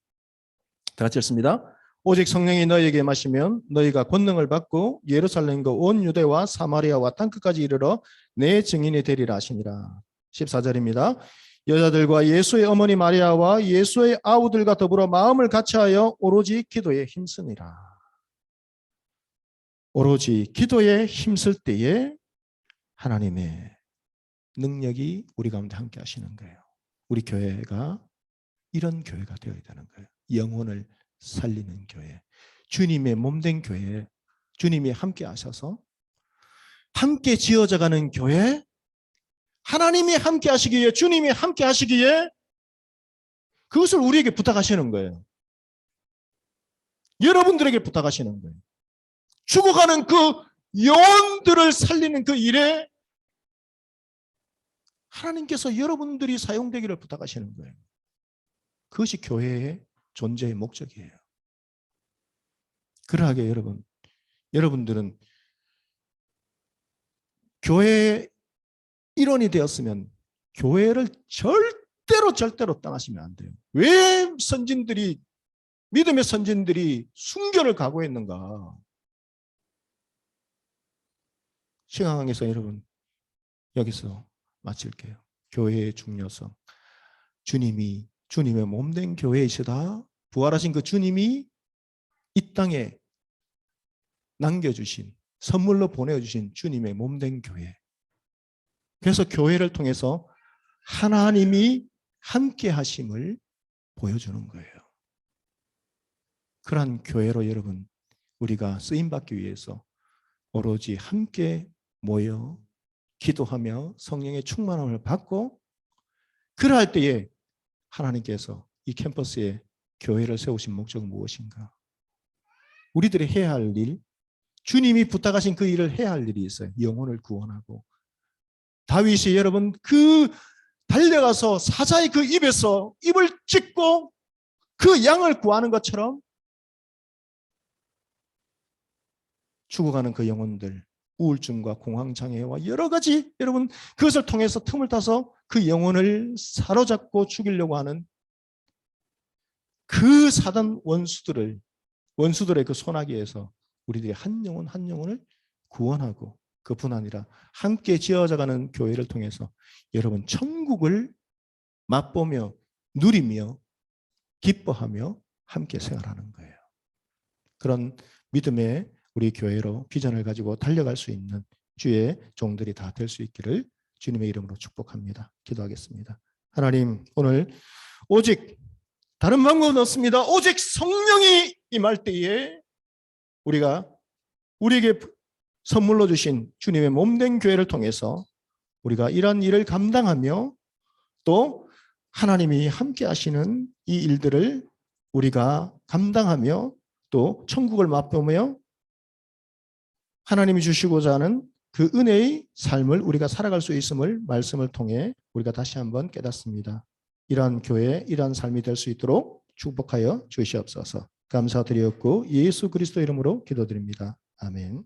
다 같이 읽습니다. 오직 성령이 너희에게 마시면 너희가 권능을 받고 예루살렘과 온 유대와 사마리아와 땅끝까지 이르러 내 증인이 되리라 하시니라. 14절입니다. 여자들과 예수의 어머니 마리아와 예수의 아우들과 더불어 마음을 같이하여 오로지 기도에 힘쓰니라. 오로지 기도에 힘쓸 때에 하나님의 능력이 우리 가운데 함께 하시는 거예요. 우리 교회가 이런 교회가 되어야 되는 거예요. 영혼을 살리는 교회, 주님의 몸된 교회, 주님이 함께 하셔서 함께 지어져가는 교회, 하나님이 함께 하시기에, 주님이 함께 하시기에 그것을 우리에게 부탁하시는 거예요. 여러분들에게 부탁하시는 거예요. 죽어가는 그 영혼들을 살리는 그 일에 하나님께서 여러분들이 사용되기를 부탁하시는 거예요. 그것이 교회의 존재의 목적이에요. 그러하게 여러분들은 교회의 일원이 되었으면 교회를 절대로 떠나시면 안 돼요. 왜 믿음의 선진들이 순교를 각오했는가? 시강항에서 여러분 여기서 마칠게요. 교회의 중요성, 주님의 몸된 교회이시다. 부활하신 그 주님이 이 땅에 남겨주신, 선물로 보내주신 주님의 몸된 교회. 그래서 교회를 통해서 하나님이 함께 하심을 보여주는 거예요. 그러한 교회로 여러분 우리가 쓰임받기 위해서 오로지 함께 모여 기도하며 성령의 충만함을 받고, 그러할 때에 하나님께서 이 캠퍼스에 교회를 세우신 목적은 무엇인가? 우리들이 해야 할 일, 주님이 부탁하신 그 일을 해야 할 일이 있어요. 영혼을 구원하고. 다윗이 여러분 그 달려가서 사자의 그 입에서 입을 찢고 그 양을 구하는 것처럼 죽어가는 그 영혼들, 우울증과 공황장애와 여러 가지 여러분 그것을 통해서 틈을 타서 그 영혼을 사로잡고 죽이려고 하는 그 사단 원수들의 그 소나기에서 우리들이 한 영혼을 구원하고, 그뿐 아니라 함께 지어져가는 교회를 통해서 여러분 천국을 맛보며 누리며 기뻐하며 함께 생활하는 거예요. 그런 믿음의 우리 교회로 비전을 가지고 달려갈 수 있는 주의 종들이 다 될 수 있기를 주님의 이름으로 축복합니다. 기도하겠습니다. 하나님, 오늘 오직 다른 방법은 없습니다. 오직 성령이 임할 때에 우리에게 선물로 주신 주님의 몸된 교회를 통해서 우리가 이런 일을 감당하며 또 하나님이 함께 하시는 이 일들을 우리가 감당하며 또 천국을 맛보며 하나님이 주시고자 하는 그 은혜의 삶을 우리가 살아갈 수 있음을 말씀을 통해 우리가 다시 한번 깨닫습니다. 이러한 교회, 이러한 삶이 될 수 있도록 축복하여 주시옵소서. 감사드리었고 예수 그리스도 이름으로 기도드립니다. 아멘.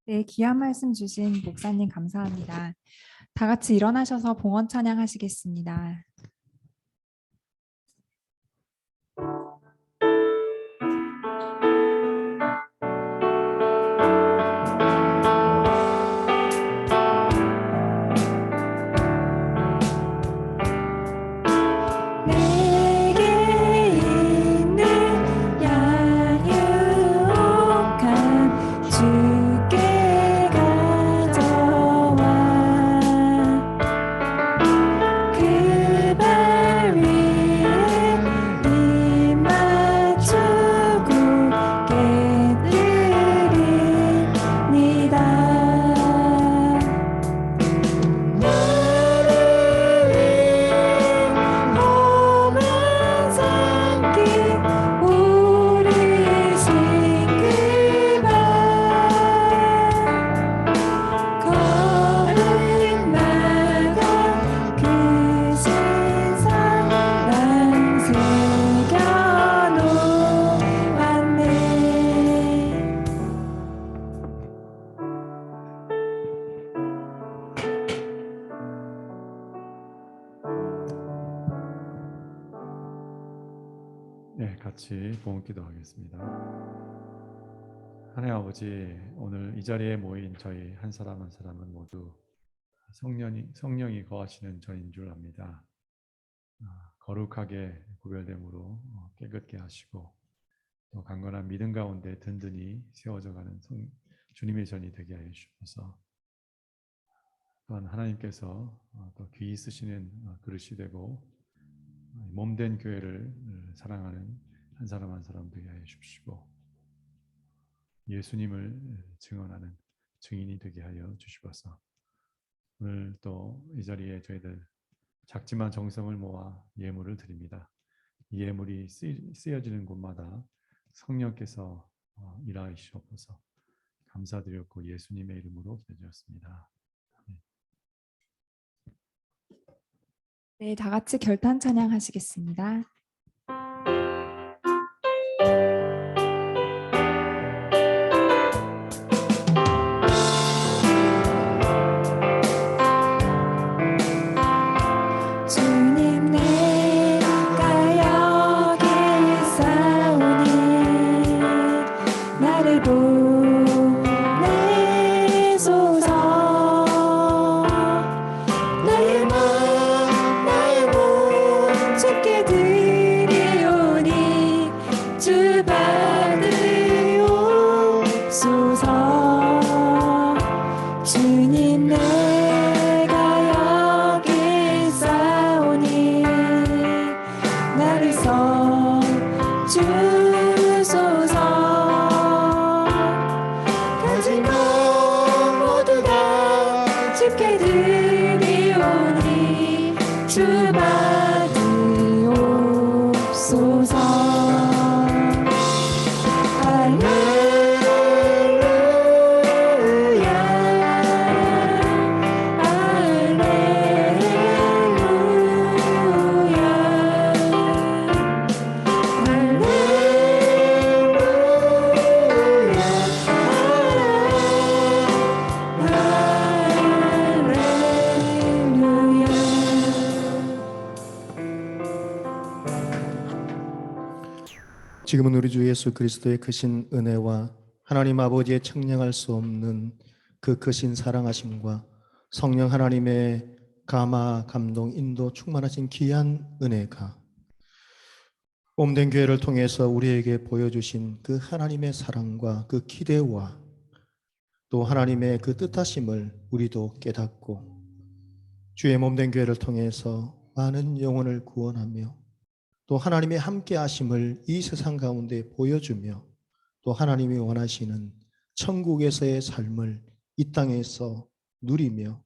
네, 귀한 말씀 주신 목사님 감사합니다. 다 같이 일어나셔서 봉헌 찬양하시겠습니다. 주께 가져와 그 네, 같이 봉헌 기도하겠습니다. 하나님 아버지, 오늘 이 자리에 모인 저희 한 사람 한 사람은 모두 성령이 거하시는 저인 줄 압니다. 거룩하게 구별됨으로 깨끗게 하시고 또 강건한 믿음 가운데 든든히 세워져가는 주님의 전이 되게 하여 주셔서 또한 하나님께서 또 귀히 쓰시는 그릇이 되고 몸된 교회를 사랑하는 한 사람 한 사람 되게 하여 주시고 예수님을 증언하는 증인이 되게 하여 주시옵소서. 오늘 또 이 자리에 저희들 작지만 정성을 모아 예물을 드립니다. 이 예물이 쓰여지는 곳마다 성령께서 일하시옵소서. 감사드렸고 예수님의 이름으로 기도드렸습니다. 네, 다 같이 결탄 찬양하시겠습니다. 주님 내가 여기 있사오니 나를 보내소서. 나의 몸 주께 드리오니 주 받으옵소서. 주님 내가 여기 있사오니 나를 써 주소서. 가진 것 모두 다 주께 드리오니 주 받으옵소서. 할렐루야 지금은 우리 주 예수 그리스도의 크신 은혜와 하나님 아버지의 청량할 수 없는 그 크신 사랑하심과 성령 하나님의 감화, 감동, 인도 충만하신 귀한 은혜가 몸된 교회를 통해서 우리에게 보여주신 그 하나님의 사랑과 그 기대와 또 하나님의 그 뜻하심을 우리도 깨닫고 주의 몸된 교회를 통해서 많은 영혼을 구원하며 또 하나님의 함께 하심을 이 세상 가운데 보여주며 또 하나님이 원하시는 천국에서의 삶을 이 땅에서 누리며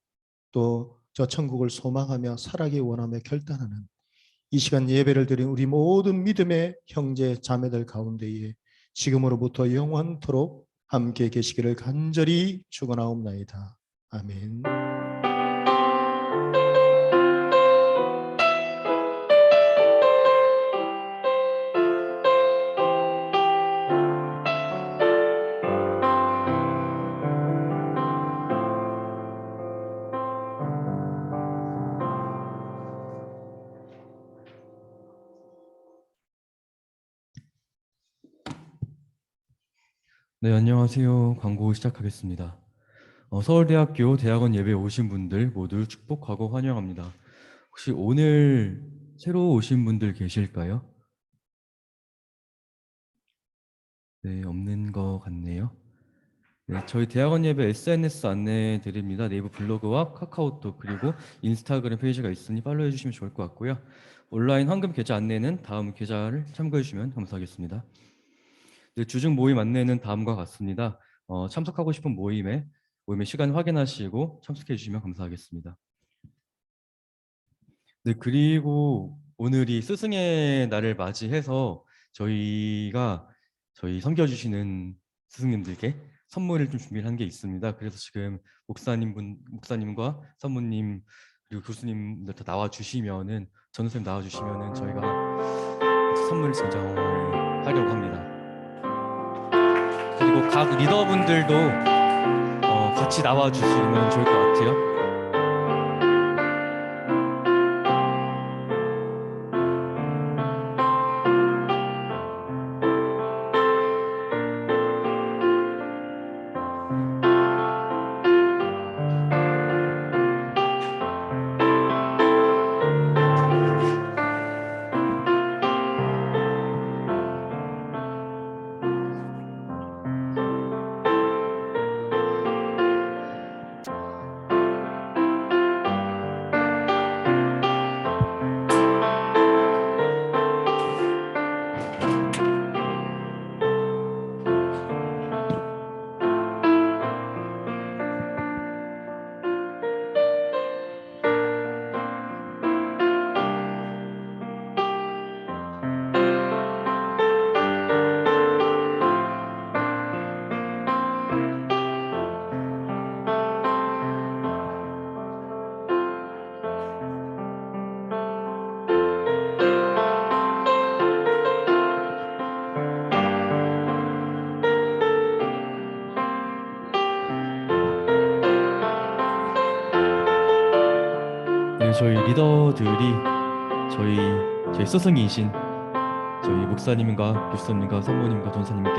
또 저 천국을 소망하며 살아가기 원하며 결단하는 이 시간 예배를 드린 우리 모든 믿음의 형제 자매들 가운데에 지금으로부터 영원토록 함께 계시기를 간절히 축원하옵나이다. 아멘. 네, 안녕하세요. 광고 시작하겠습니다. 서울대학교 대학원 예배 오신 분들 모두 축복하고 환영합니다. 혹시 오늘 새로 오신 분들 계실까요? 네, 없는 것 같네요. 네, 저희 대학원 예배 SNS 안내 드립니다. 네이버 블로그와 카카오톡 그리고 인스타그램 페이지가 있으니 팔로우해 주시면 좋을 것 같고요. 온라인 황금 계좌 안내는 다음 계좌를 참고해 주시면 감사하겠습니다. 네, 주중 모임 안내는 다음과 같습니다. 참석하고 싶은 모임의 시간 확인하시고 참석해 주시면 감사하겠습니다. 네, 그리고 오늘이 스승의 날을 맞이해서 저희 섬겨주시는 스승님들께 선물을 좀 준비를 한 게 있습니다. 그래서 지금 목사님과 사모님 그리고 교수님들 다 나와주시면은 전우쌤 나와주시면은 저희가 선물 증정을 하려고 합니다. 그리고 각 리더분들도 같이 나와주시면 좋을 것 같아요. 저희 리더들이 저희 스승이신 저희 목사님과 교수님과 사모님과 전사님께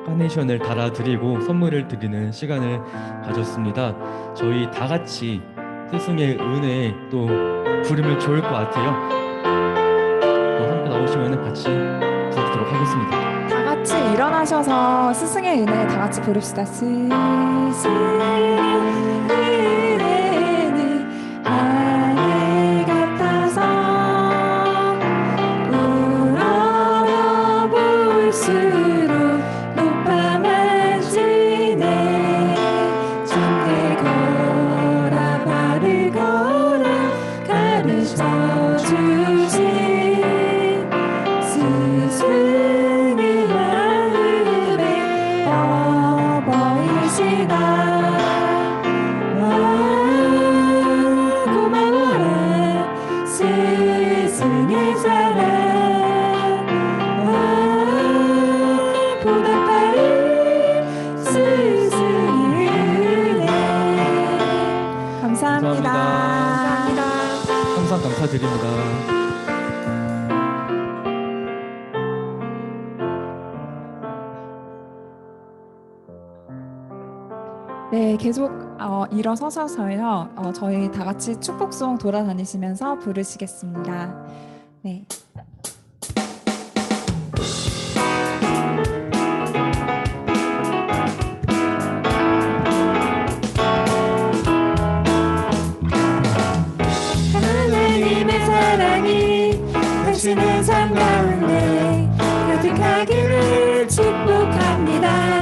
카네이션을 달아드리고 선물을 드리는 시간을 가졌습니다. 저희 다 같이 스승의 은혜에 또 부르면 좋을 것 같아요. 또 함께 나오시면 같이 부르도록 하겠습니다. 다 같이 일어나셔서 스승의 은혜 다 같이 부릅시다. 스승의 은혜는 아내 같아서 우러러 볼수록 높아만 지네. 정되거라 바르거라 가르쳐 주신 스승의 마음에 어버이시다. 고마워라 스승의 사랑. 보답하는 스승의 은혜. 감사합니다. 감사합니다. 항상 감사드립니다. 네, 계속 일어서서요. 저희 다 같이 축복송 돌아다니시면서 부르시겠습니다. 네. 하나님의 사랑이 당신의 삶 가운데 가득하기를 축복합니다.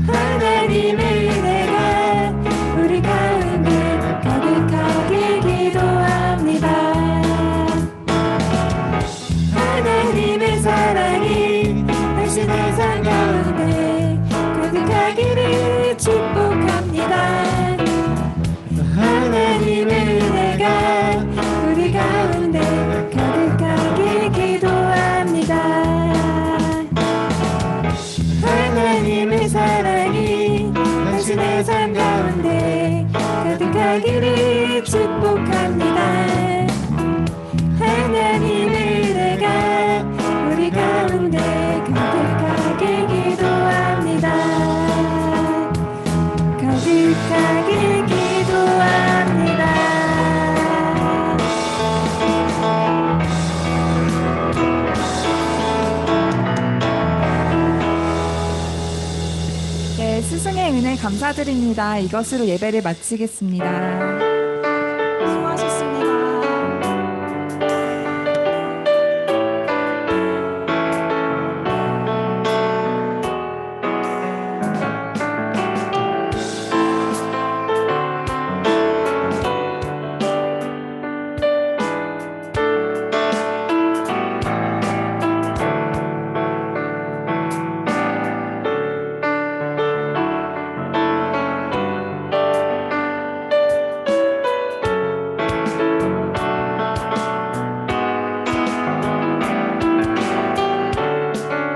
하나님의 은혜가 우리 가운데 가득하게 기도합니다. 하나님의 사랑이 당신의 삶 가운데 가득하기를 축복합니다. 하나님의 은혜가 우리 가운데 가득하게 기도합니다. 하나님의 사랑이 당신의 삶 가운데 가득하기를 축복합니다. 하나님의 은혜가 우리 가운데 가득하게 기도합니다. 가득하게 기도합니다. 네, 스승의 은혜 감사드립니다. 이것으로 예배를 마치겠습니다.